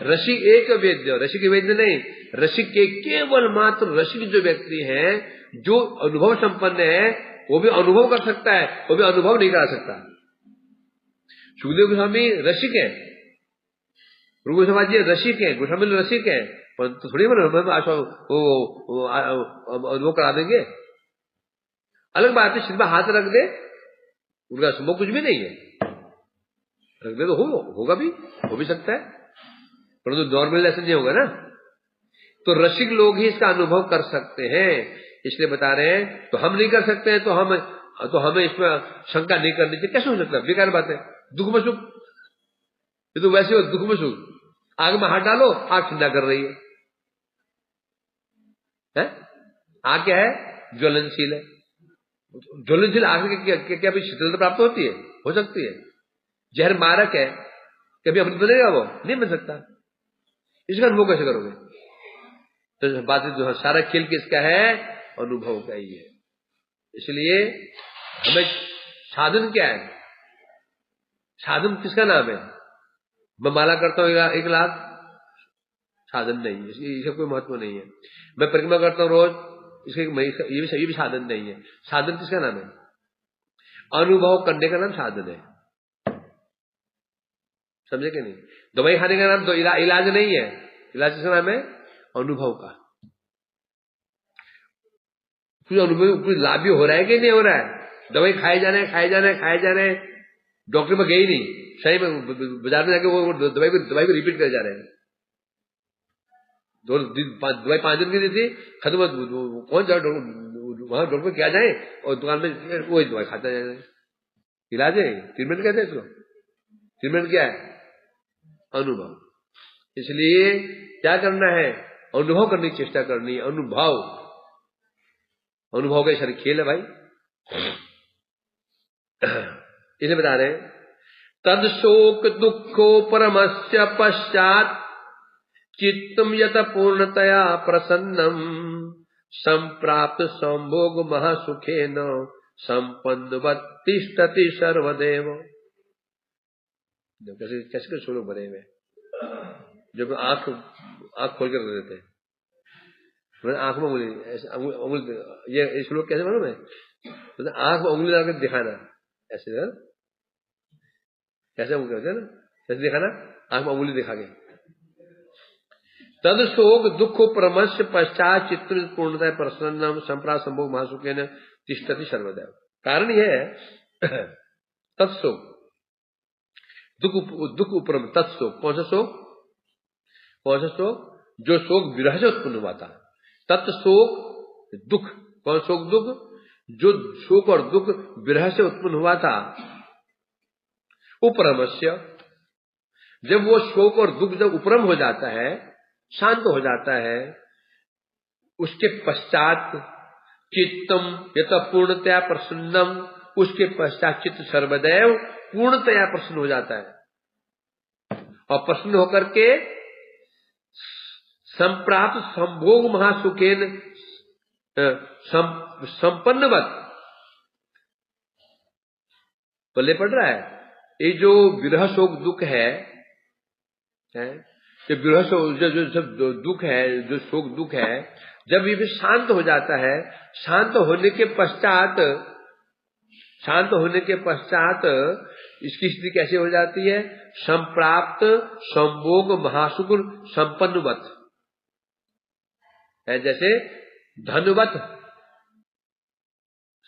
रसिक एक वेद्य, रसिक वेद्य नहीं, रसिक के केवल मात्र रसिक जो व्यक्ति है, जो अनुभव संपन्न है, वो भी अनुभव कर सकता है, वो भी अनुभव नहीं करा सकता। सुखदेव गोस्वामी रसिक है, रूप समाज जी रसिक है, गोस्वामी रसिक है, परंतु थोड़ी अनुभव करा देंगे। अलग बात है, सिर में हाथ रख दे, उनका संभव कुछ भी नहीं है, रख दे तो होगा भी, हो भी सकता है, परंतु नॉर्मल ऐसा नहीं होगा ना। तो रसिक लोग ही इसका अनुभव कर सकते हैं, इसलिए बता रहे हैं। तो हम नहीं कर सकते हैं, तो हमें इसमें शंका नहीं करनी चाहिए। कैसे हो सकता है? बेकार बात है। दुख में सुख, ये तो वैसे हो, दुख में सुख। आग में हाथ डालो, आग ठंडा कर रही है? आग क्या है? ज्वलनशील है। ज्वलनशील आग में क्या शीतलता प्राप्त होती है? हो सकती है। जहर मारक है, कभी अमृत बनेगा? वो नहीं बन सकता। इसका अनुभव कैसे करोगे? तो बात जो सारा खेल किसका है? अनुभव का ही है। इसलिए हमें साधन क्या है? साधन किसका नाम है? मैं माला करता हूं 1 लाख, साधन नहीं है, इसका कोई महत्व नहीं है। मैं परिक्रमा करता हूं रोज, ये भी साधन नहीं है। साधन किसका नाम है? अनुभव करने का नाम साधन है। समझे कि नहीं? दवाई खाने का नाम तो इलाज नहीं है। इलाज किसका नाम है? अनुभव का। कुछ अनुभव, कुछ लाभ भी हो रहा है कि नहीं हो रहा है? दवाई खाए जा रहे हैं, डॉक्टर में गए ही नहीं, सही में बाजार में जाके वो दवाई को रिपीट कर जा रहे हैं। दवाई 5 दिन की दी थी, खत्म, कौन जाए वहां डॉक्टर क्या जाए, और दुकान में वही दवाई खाता जाए। इलाज है? ट्रीटमेंट कहते हैं इसको। ट्रीटमेंट क्या है? अनुभव। इसलिए क्या करना है? अनुभव करने की चेष्टा करनी है। अनुभव का सारे खेल है भाई। इसे बता रहे हैं, तद शोक दुखो परमस्य पश्चात चित्तम यत पूर्णतया प्रसन्नम संप्राप्त संभोग महासुखेन संपन्नवत् तिष्ठति सर्वदेव। कैसे कैसे श्लोक बने हुए, जब आंख खोल कर देते हैं, आंख में उंगली ये श्लोक कैसे मालूम है? तो आंख में उंगली डालकर दिखाना, ऐसे ना, कैसे उंगली होते हैं ना, कैसे दिखाना, आंख में उंगली दिखा के। तद शोक दुख परमस्य पश्चात चित्र पूर्णतः प्रसन्नम संप्राप्त संभोग महासुखेन तिष्ठति सर्वदैव। कारण यह है तत्शोक दुख उपरम तत्शोक। कौन सा शोक? कौन सा शोक? जो शोक विरह से उत्पन्न हुआ था। तत्शोक दुख, कौन शोक दुख? जो शोक और दुख विरह से उत्पन्न हुआ था। उपरमस्य, जब वो शोक और दुख जब उपरम हो जाता है, शांत हो जाता है, उसके पश्चात चित्तम यत पूर्णतया प्रसन्नम, उसके पश्चात चित्त सर्वदैव पूर्णतया प्रसन्न हो जाता है। और प्रसन्न होकर के संप्राप्त संभोग महासुखेन संपन्नवत, पल्ले पड़ रहा है। ये जो विरह शोक दुख है, ये विरह जो दुख है, जो शोक दुख है, जब ये भी शांत हो जाता है, शांत होने के पश्चात इसकी स्थिति कैसे हो जाती है? संप्राप्त संभोग महासुख संपन्नवत है। जैसे धनवत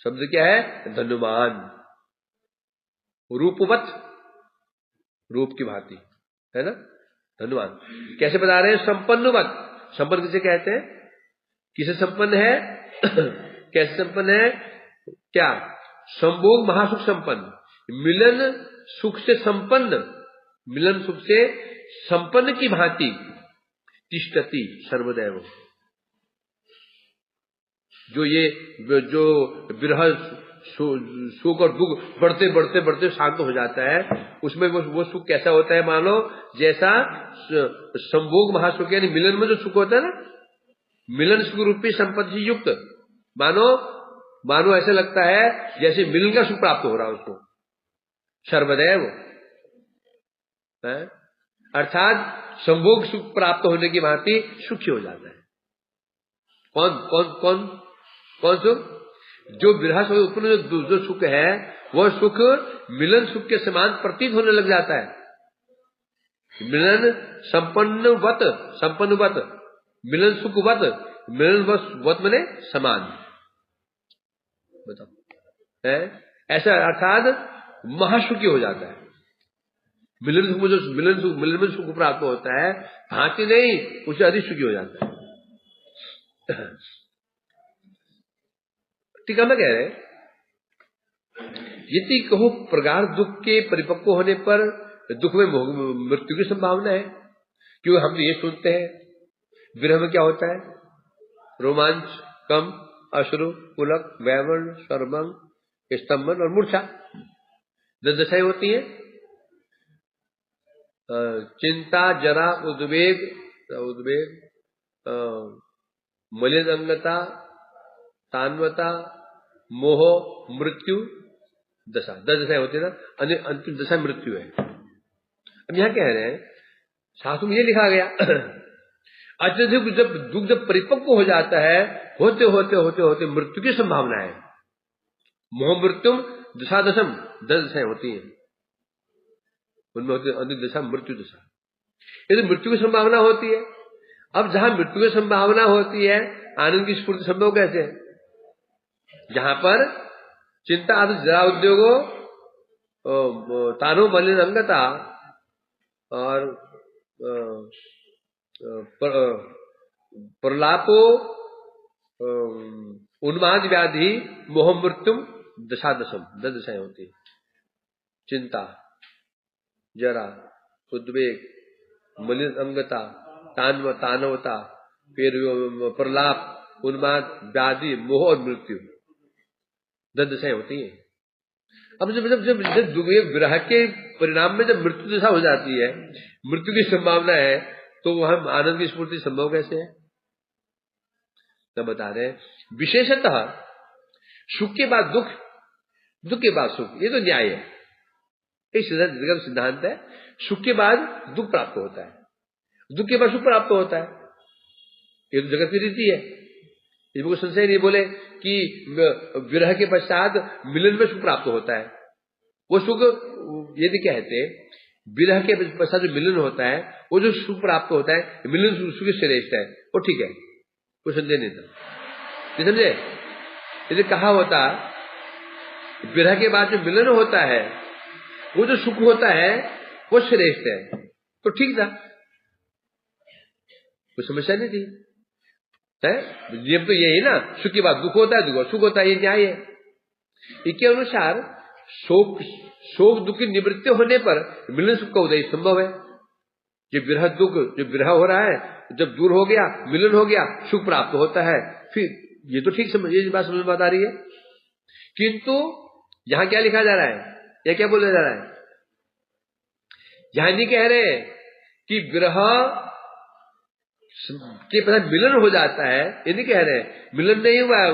शब्द क्या है? धनुमान। रूपवत, रूप की भांति, है ना, धनुमान। कैसे बता रहे हैं? संपन्नवत। संपन्न किसे कहते हैं? किसे संपन्न है? कैसे संपन्न है? क्या? संभोग महासुख संपन्न, मिलन सुख से संपन्न, मिलन सुख से संपन्न की भांति तिष्ठति सर्वदैव। जो विरह सुख और दुख बढ़ते बढ़ते बढ़ते शांत हो जाता है, उसमें वो सुख कैसा होता है? मानो जैसा संभोग महासुख, यानी मिलन में जो सुख होता है ना, मिलन सुख रूपी संपत्ति से युक्त, मानो ऐसा लगता है जैसे मिलन का सुख प्राप्त हो रहा है उसको, सर्वदैव। अर्थात संभोग सुख प्राप्त होने की भांति सुखी हो जाता है। कौन सुख? जो विरह से उत्पन्न जो सुख है, वह सुख मिलन सुख के समान प्रतीत होने लग जाता है। मिलन संपन्नवत, मिलन सुखवत, मिलन वत मने समान। बताओ, ऐसा अर्थात महासुखी हो जाता है। मिलन सुख में जो मिलन में सुख प्राप्त होता है, भांति नहीं, उससे अधिक सुखी हो जाता है। टीका में कह रहे यदि कहो प्रगाढ़ दुख के परिपक्व होने पर दुख में मृत्यु की संभावना है। क्योंकि हम ये सुनते हैं विरह में क्या होता है? रोमांच, कम, अश्रु, पुलक, वैवर्ण, शर्मंग, स्तंभन और मूर्छा, 10 दशाएं होती हैं। चिंता, जरा, उद्वेग, मलिनंगता, तान्वता, मोह, मृत्यु, दशा, 10 दशाएं होती है ना। अंतिम दशा मृत्यु है। अब यहां कह रहे हैं, शास्त्र में ये लिखा गया अत्यधिक जब दुख जब परिपक्व हो जाता है, होते होते मृत्यु की संभावना है। मोह मृत्युम दशादशम, 10 दशाएं होती हैं, उनमें होती है अंतिम दशा मृत्यु दशा। यदि मृत्यु की संभावना होती है, अब जहां मृत्यु की संभावना होती है, आनंद की स्फूर्ति संभव कैसे है? जहां पर चिंता आदि जरा उद्योगो, तानो मलिन अंगता और प्रलापो, उन्माद व्याधि, मोह मृत्युम दशादशम, 10 दशाएं होती है। चिंता, जरा, उद्वेग, मलिन अंगता, तानवता, फिर प्रलाप, उन्माद व्याधि, मोह और मृत्यु, 10 दशाएं होती हैं। अब जब विरह के परिणाम में जब मृत्यु दशा हो जाती है, मृत्यु की संभावना है, तो वह आनंद की स्फूर्ति संभव कैसे है? तब बता रहे हैं विशेषतः सुख के बाद दुख, दुख के बाद सुख, ये तो न्याय है, एक जगत सिद्धांत है। सुख के बाद दुख प्राप्त होता है, दुख के बाद सुख प्राप्त होता है, ये तो जगत की रीति है। इसमें कोई संशय नहीं। बोले कि विरह के पश्चात मिलन में सुख प्राप्त होता है, वो सुख यदि कहते विरह के पश्चात जो मिलन होता है, वो जो सुख प्राप्त होता है, मिलन सुख श्रेष्ठ है, वो ठीक है, कोई संदेह नहीं था। समझे? यदि कहा होता विरह के बाद जो मिलन होता है, वो जो सुख होता है वो श्रेष्ठ है, तो ठीक था, कोई समस्या नहीं थी। नियम तो यही ना, सुख के बाद दुख होता है, दुख सुख होता है, ये न्याय है। इसके अनुसार शोक दुख की निवृत्ति होने पर मिलन सुख का उदय संभव है। जो विरह दुख, जो विरह हो रहा है, जब दूर हो गया, मिलन हो गया, सुख प्राप्त होता है, फिर ये तो ठीक समझ, ये बात समझ में आ रही है। किंतु यहां क्या लिखा जा रहा है, या क्या बोला जा रहा है? यहां नहीं कह रहे कि विरह के पता मिलन हो जाता है, ये नहीं कह रहे, मिलन नहीं हुआ है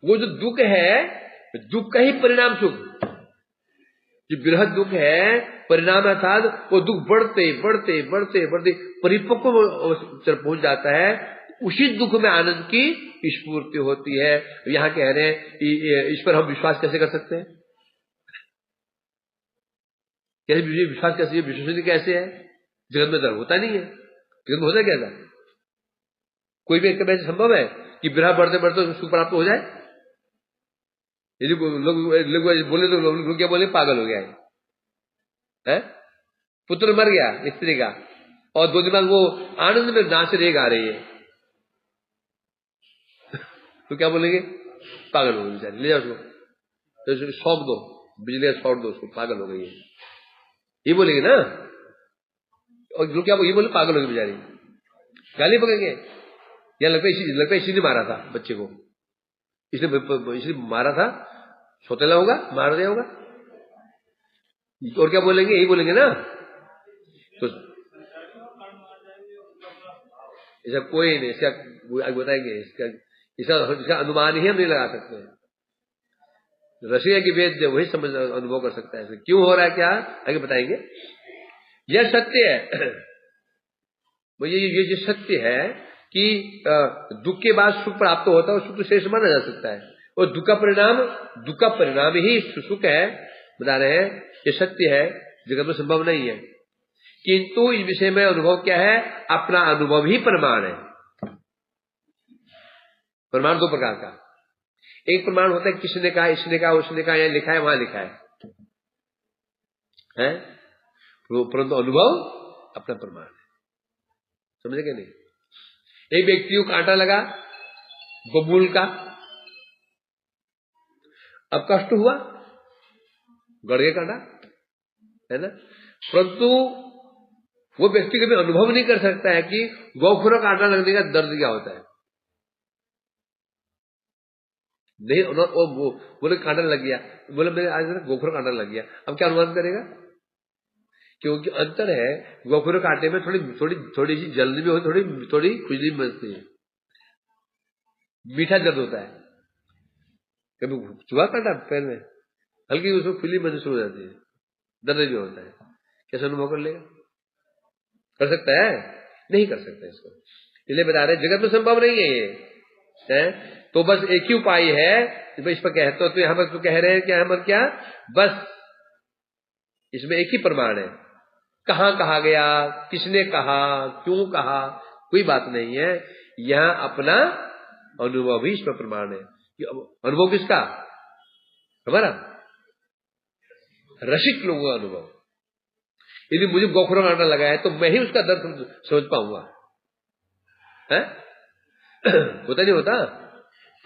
वो जो दुख है, दुख का ही परिणाम सुख, जो विरह दुख है परिणाम अर्थात वो दुख बढ़ते बढ़ते बढ़ते बढ़ते परिपक्व पहुंच जाता है, उसी दुख में आनंद की स्फूर्ति होती है। यहां कह रहे हैं इस पर हम विश्वास कैसे कर सकते हैं? कैसे विश्वास कैसे, विश्वसनीय कैसे है? जगत में दर्द होता नहीं है, जगत में होता क्या था? कोई भी एक संभव है कि विरह बढ़ते बढ़ते सुख प्राप्त हो जाए? यदि लोग बोले तो लोग क्या बोले, पागल हो गया है? पुत्र मर गया स्त्री का, और 2 दिन बाद वो आनंद में नाच रेग आ रही है, तो क्या बोलेंगे? पागल हो गई बेचारी, ले जाओ उसको, तो शौक दो, बिजली का शॉट दो उसको, पागल हो गई है, ये बोलेंगे ना। और लोग क्या ये बोले, पागल हो गई बेचारी, गाली पकड़ेंगे, या लगता है इसी ने मारा था बच्चे को, इसलिए मारा था, सौतेला होगा, मार दिया होगा, और क्या बोलेंगे? यही बोलेंगे ना। तो ऐसा कोई नहीं, इसका बताएंगे, इसका अनुमान ही हम नहीं लगा सकते। रसिया की वेद वही समझ अनुभव कर सकता है क्यों हो रहा है, क्या आगे बताएंगे। यह सत्य है, ये सत्य है कि दुख के बाद सुख प्राप्त होता है, और सुख शेष माना जा सकता है, और दुख का परिणाम ही सुख है, बता रहे हैं। ये सत्य है, जगत में संभव नहीं है, किंतु इस विषय में अनुभव क्या है? अपना अनुभव ही प्रमाण है। प्रमाण 2 प्रकार का, एक प्रमाण होता है किसने कहा, इसने कहा, उसने कहा, यहाँ लिखा है, वहां लिखा है? परंतु अनुभव अपना प्रमाण है, समझे क्या नहीं? एक व्यक्ति को कांटा लगा बबूल का, अब कष्ट हुआ, गड़ गया कांटा, है ना? परंतु वो व्यक्ति कभी अनुभव नहीं कर सकता है कि गोखुरा कांटा लगने का दर्द क्या होता है। नहीं, वो बोले कांटा लग गया, बोले मेरे आज गोखुरा कांटा लग गया, अब क्या अनुमान करेगा? क्योंकि अंतर है, गोखुरा कांटे में थोड़ी सी जल्दी भी होती, थोड़ी खुजली मचती है, मीठा दर्द होता है। कभी चुहा कांटा पैर में, हल्की उसमें खुजली महसूस हो जाती है, दर्द भी होता है, कैसे अनुभव कर लेगा? कर सकता है? नहीं कर सकता इसको, इसलिए बता रहे जगत में संभव नहीं है ये, तो बस एक ही उपाय है इस पर कहते हो, तो यहां पर तो कह रहे हैं क्या, हम क्या, बस इसमें एक ही प्रमाण है। कहां कहा गया, किसने कहा, क्यों कहा, कोई बात नहीं है, यहां अपना अनुभव ही इसमें प्रमाण है। अनुभव किसका? हमारा रसिक लोगों का अनुभव। यदि मुझे गोखुरा कांटा लगा है तो मैं ही उसका दर्द समझ पाऊंगा, होता नहीं होता?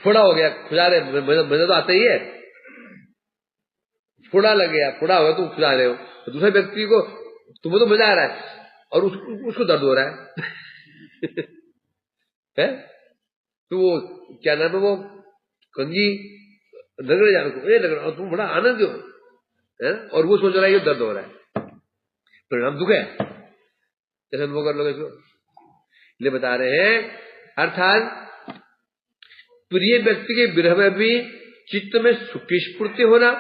फोड़ा हो गया, खुजा रहे, मजा तो आता ही है, फोड़ा लग गया, फोड़ा हो गया, तुम खुजा रहे हो, तो दूसरे व्यक्ति को तुम्हें तो मजा आ रहा है और उसको दर्द हो रहा है, तो वो क्या नाम है, वो कंगी रगड़े जा रहे, तुम बड़ा आनंद हो, और वो सोच रहा है ये दर्द हो रहा है, परिणाम दुख है। कैसे अनुभव कर लोगे इसको? इसलिए बता रहे हैं, अर्थात प्रिय व्यक्ति के विरह में भी चित्त में सुख की स्फूर्ति होना,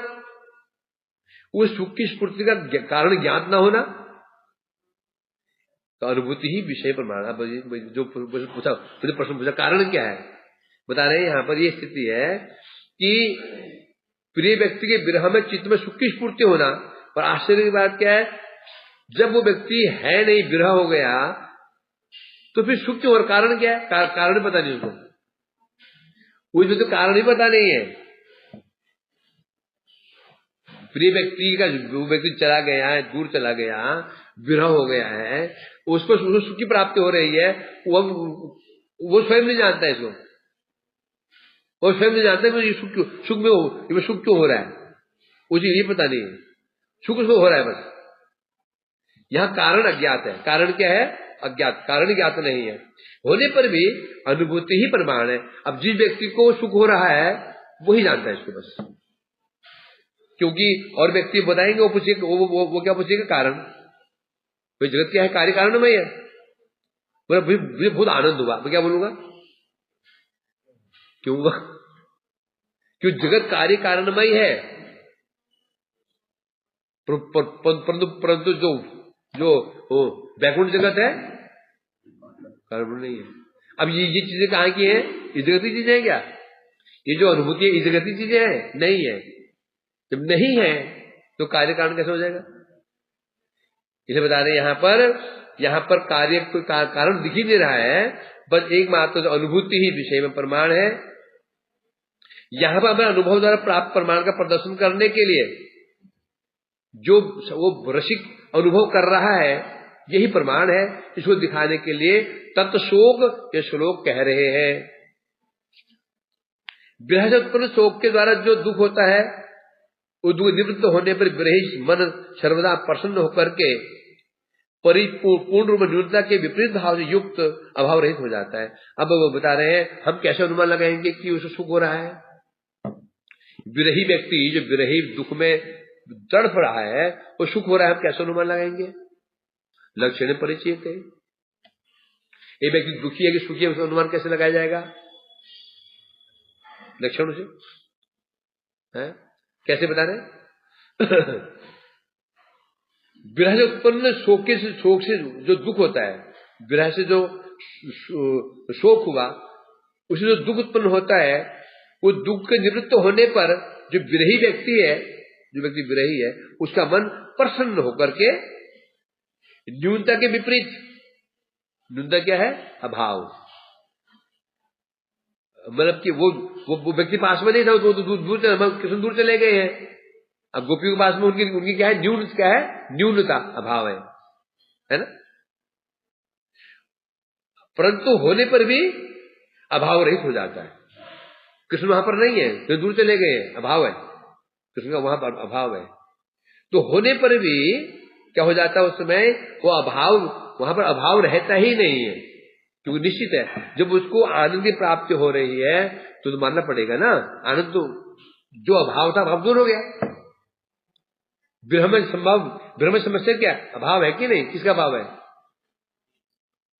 उस सुख की स्फूर्ति का कारण ज्ञात न होना, तो अनुभूति ही विषय प्रमाण। अब जो पूछा, मुझे प्रश्न पूछा कारण क्या है, बता रहे हैं यहां पर ये स्थिति है कि प्रिय व्यक्ति के विरह में चित्त में सुख की स्फूर्ति होना। और आश्चर्य की बात क्या है, जब वो व्यक्ति है नहीं, विरह हो गया, तो फिर सुख क्यों? और कारण क्या है? कारण पता नहीं उसको, उसमें तो कारण ही पता नहीं है। प्रिय व्यक्ति का जो व्यक्ति चला गया है, दूर चला गया, विरह हो गया है, उसको सुख की प्राप्ति हो रही है, वो स्वयं नहीं जानता है इसको, वो स्वयं नहीं जानता है कि सुख क्यों हो रहा है, मुझे ये पता नहीं है, सुख उसको हो रहा है बस। यहाँ कारण अज्ञात है। कारण क्या है? अज्ञात, कारण ज्ञात नहीं है। होने पर भी अनुभूति ही प्रमाण है। अब जिस व्यक्ति को सुख हो रहा है वही जानता है इसको बस, क्योंकि और व्यक्ति बताएंगे, वो पूछेगा, वो क्या पूछेगा? कारण। भाई जगत क्या है? कार्य कारण में है। बोला मुझे बहुत आनंद हुआ, मैं क्या बोलूंगा? क्यों हुआ? क्यों? जगत कार्य कारणमय है, परंतु जो बैकुंठ जगत है कारण नहीं है। अब ये चीजें कहाँ की है? इस जगत की चीजें है क्या? ये जो अनुभूति है इस जगत की चीजें है? नहीं है। जब नहीं है तो कार्य कारण कैसे हो जाएगा? इसे बता रहे यहाँ पर कार्य कारण दिख ही नहीं रहा है, बस एकमात्र तो अनुभूति ही विषय में प्रमाण है। यहां पर हमें अनुभव द्वारा प्राप्त प्रमाण का प्रदर्शन करने के लिए जो वो रसिक अनुभव कर रहा है यही प्रमाण है। इसको दिखाने के लिए तत्शोक ये श्लोक कह रहे हैं। विरह से उत्पन्न शोक के द्वारा जो दुख होता है, वो दुख निवृत्त होने पर विरही मन सर्वदा प्रसन्न होकर के परिपूर्ण रूप न्यूनता के विपरीत भाव से युक्त अभाव रहित हो जाता है। अब वो बता रहे हैं हम कैसे अनुमान लगाएंगे कि उसे सुख हो रहा है? विरही व्यक्ति जो विरही दुख में तड़प रहा है वो सुख हो रहा है, हम कैसे अनुमान लगाएंगे? लक्षण परिचय थे। एक व्यक्ति दुखी है कि सुखी है, उसका अनुमान कैसे लगाया जाएगा? लक्षण से है? कैसे बता रहे? विरह से उत्पन्न शोक से जो दुख होता है, विरह से जो शोक हुआ उससे जो दुख उत्पन्न होता है, वो दुख के निवृत्त होने पर जो विरही व्यक्ति है, जो व्यक्ति विरही है, उसका मन प्रसन्न होकर के न्यूनता के विपरीत, न्यूनता क्या है? अभाव। मतलब कि वो व्यक्ति पास में नहीं था, वो दूर दूर चले गए हैं। अब गोपियों के पास में उनकी क्या है? न्यूनता, अभाव है ना? परंतु होने पर भी अभाव रहित हो जाता है। कृष्ण वहां पर नहीं है, तो दूर चले गए, अभाव है, कृष्ण का वहां पर अभाव है। तो होने पर भी क्या हो जाता है? उस समय वो अभाव, वहां पर अभाव रहता ही नहीं है, क्योंकि निश्चित है जब उसको आनंद की प्राप्ति हो रही है तो मानना पड़ेगा ना, आनंद तो जो अभाव था अभाव दूर हो गया। विरह में समस्या क्या? अभाव है कि नहीं? किसका अभाव है?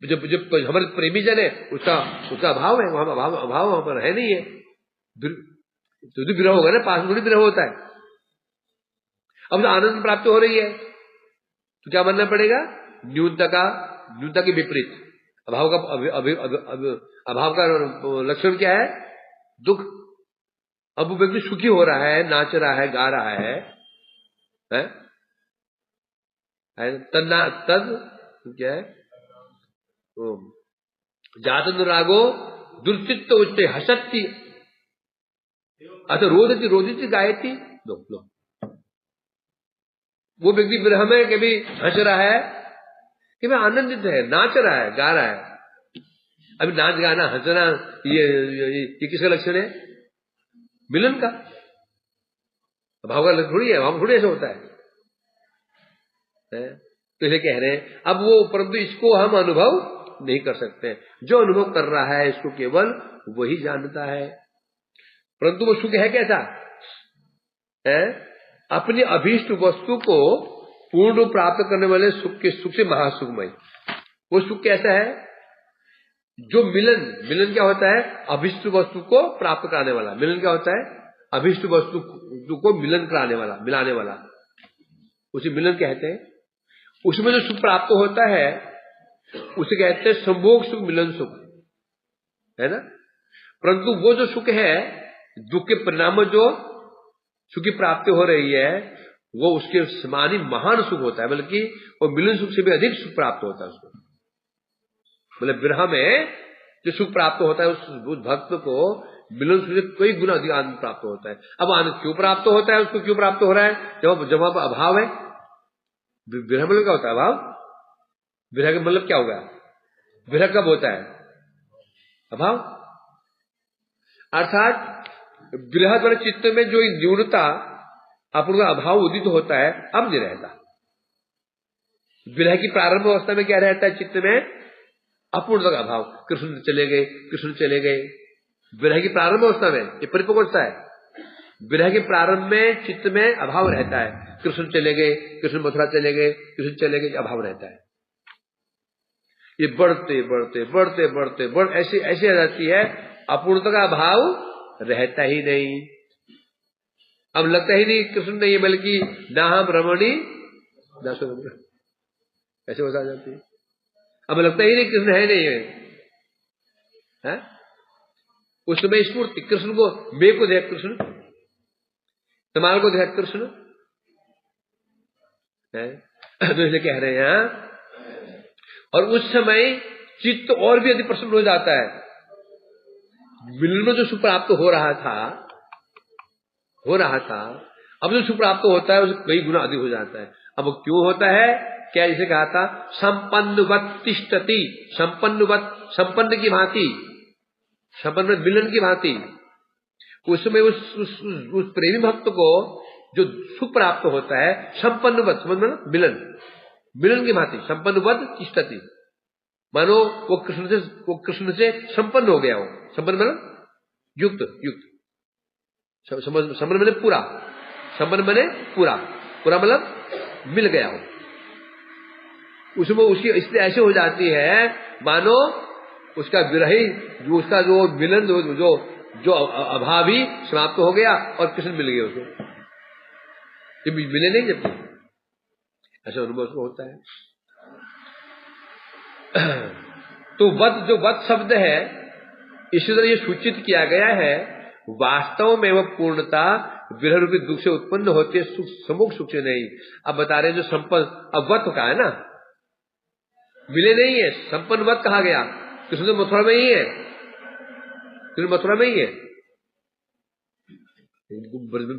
जब हमारे प्रेमी जन है उसका अभाव है, वहां अभाव वहां पर है नहीं है। तो विरह होगा ना, पास में थोड़ी विरह होता है। अब तो आनंद प्राप्ति हो रही है तो क्या मानना पड़ेगा? न्यूनता के विपरीत अभाव का लक्षण क्या है? दुख। अब वो व्यक्ति सुखी हो रहा है, नाच रहा है, गा रहा है, तद क्या है? जात अनुरागो दुर्चित्त उच्च हसती अतः रोदित गायती। लो वो व्यक्ति विरह में कभी हंस रहा है, कभी आनंदित है, नाच रहा है, गा रहा है। अभी नाच गाना हंसना ये किसका लक्षण है? मिलन का। भाव का लक्षण थोड़ी है, भाव थोड़ी ऐसा होता है। तो इसे कह रहे हैं अब वो, परंतु इसको हम अनुभव नहीं कर सकते। जो अनुभव कर रहा है इसको केवल वही जानता है। परंतु वो सुख है कैसा? अपनी अभीष्ट वस्तु को पूर्ण प्राप्त करने वाले सुख से महासुखमय। वो सुख कैसा है? जो मिलन क्या होता है? अभिष्ट वस्तु को प्राप्त कराने वाला। मिलन क्या होता है? अभिष्ट वस्तु को मिलन कराने वाला, मिलाने वाला, उसे मिलन कहते हैं। उसमें जो सुख प्राप्त होता है उसे कहते हैं संभोग सुख, मिलन सुख, है ना। परंतु वो जो सुख है, दुख के परिणाम जो सुख की प्राप्ति हो रही है, वो उसके समान ही महान सुख होता है, बल्कि वो मिलन सुख से भी अधिक सुख प्राप्त होता है उसको। मतलब विरह में जो सुख प्राप्त होता है उस भक्त को मिलन सुख से कई गुना अधिक आनंद प्राप्त होता है। अब आनंद क्यों प्राप्त होता है, उसको क्यों प्राप्त हो रहा है? जब वहां पर अभाव है। विरह मतलब क्या होता है? अभाव। विरह का मतलब क्या होगा? विरह कब होता है? अभाव। अर्थात विरह द्वारा चित्त में जो न्यूनता, अपूर्ण अभाव उदित होता है, अब नहीं रहता। विरह की प्रारंभ अवस्था में क्या रहता है? चित्त में अपूर्ण का अभाव। कृष्ण चले गए, कृष्ण चले गए। विरह की प्रारंभ अवस्था में ये परिपक्व अवस्था है। विरह के प्रारंभ में चित्त में अभाव रहता है। कृष्ण चले गए, कृष्ण मथुरा चले गए, कृष्ण चले गए, अभाव रहता है। ये बढ़ते बढ़ते बढ़ते बढ़ते ऐसे आ जाती है, अपूर्णता का अभाव रहता ही नहीं। अब लगता ही नहीं कृष्ण नहीं है, बल्कि ना हम रमणी ना सुरमणी, ऐसे हो जाती है। अब लगता ही नहीं कृष्ण है नहीं है? उस समय स्फूर्ति कृष्ण को, मैं को देख कृष्ण, तमाल को देख कृष्ण है, तो इसलिए कह रहे हैं। और उस समय चित्त और भी अधिक प्रसन्न हो जाता है। मिलन में जो सुख प्राप्त हो रहा था, अब जो सुख प्राप्त होता है उससे कई गुना अधिक हो जाता है। अब वो क्यों होता है? क्या जिसे कहा था, संपन्नवत तिष्ठति, संपन्न की भांति, संपन्न मिलन की भांति। उसमें उस प्रेमी भक्त को जो सुख प्राप्त होता है, संपन्नवत, समझ में मिलन की भांति, संपन्नवत तिष्ठति, मानो वो कृष्ण से संपन्न हो गया हो। संपन्न मतलब युक्त, संपन्न मतलब पूरा, संपन्न माने पूरा मतलब मिल गया हो उसमें। उसकी इसलिए ऐसे हो जाती है मानो उसका विरही, जो उसका जो मिलन जो अभावी समाप्त हो गया और कृष्ण मिल गया उसको। जब मिले नहीं, जब ऐसा अनुभव उसको होता है। तो जो वत शब्द है, इसी तरह ये सूचित किया गया है, वास्तव में वह पूर्णता विरह रूपी दुख से उत्पन्न होती है, सम्मुख सुख से नहीं। अब बता रहे हैं जो संपन्न, अब वत का है ना, मिले नहीं है, संपन्न वत कहा गया। कृष्ण तो मथुरा में ही है, कृष्ण मथुरा में ही है,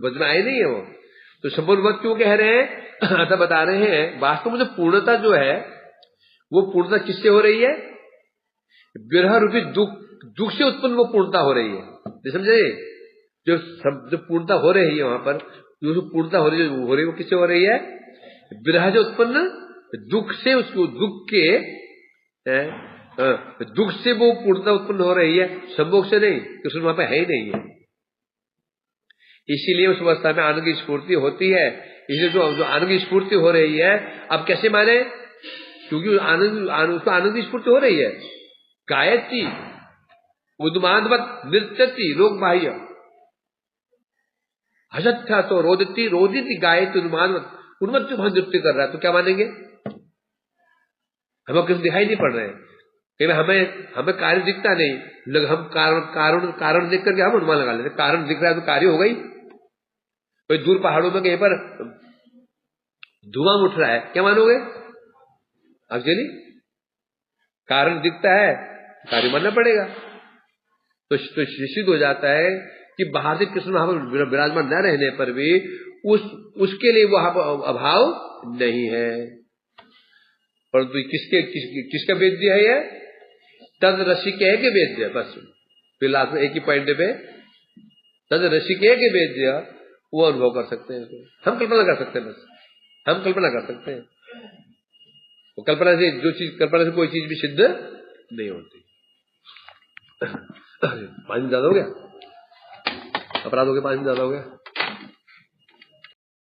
ब्रज में आए नहीं है वो। तो संपन्न वत क्यों कह रहे हैं? ऐसा बता रहे हैं, वास्तव में जो पूर्णता जो है, वो पूर्णता किससे हो रही है? विरह रूपी दुख से उत्पन्न वो पूर्णता हो रही है। समझे? जो पूर्णता हो रही है वहां पर, जो पूर्णता हो रही है वो किससे हो रही है? विरह जो उत्पन्न दुख से, उसको दुख से वो पूर्णता उत्पन्न हो रही है, संभोग से नहीं। कृष्ण वहां पे है ही नहीं है। इसीलिए उस अवस्था में आनंद की स्फूर्ति होती है। इसलिए जो आनंद की स्फूर्ति हो रही है, अब कैसे माने? क्योंकि उसको आनंद की स्फूर्ति हो रही है। गायत्री उन्मादवत नृत्यति लोक बाह्य, हसत्था तो रोदिति गायत्री उन्मादवत, उन्मत्त जो नृत्य कर रहा है, तो क्या मानेंगे? हमें कुछ दिखाई नहीं पड़ रहे हैं, हमें कार्य दिखता नहीं, लोग हम कारण देख करके हम अनुमान लगा लेते। कारण दिख रहा है तो कार्य हो गई। कोई दूर पहाड़ों में कहीं पर धुआं उठ रहा है, क्या मानोगे? एक्चुअली कारण दिखता है, कार्य मानना पड़ेगा। तो सिद्ध हो जाता है कि बाहर से कृष्ण वहां पर विराजमान न रहने पर भी उसके लिए वहां पर अभाव नहीं है। परंतु किसका वेद्य है? ये तद रसिके के वेद्य। बस फिर लास्ट में एक ही पॉइंट पे, तद रसिके के वेद्य, वो अनुभव कर सकते हैं। हम कल्पना कर सकते हैं, बस हम कल्पना कर सकते हैं। कल्पना से कोई चीज भी सिद्ध नहीं होती। पानी ज्यादा हो गया, अपराध हो गया, पानी ज्यादा हो गया।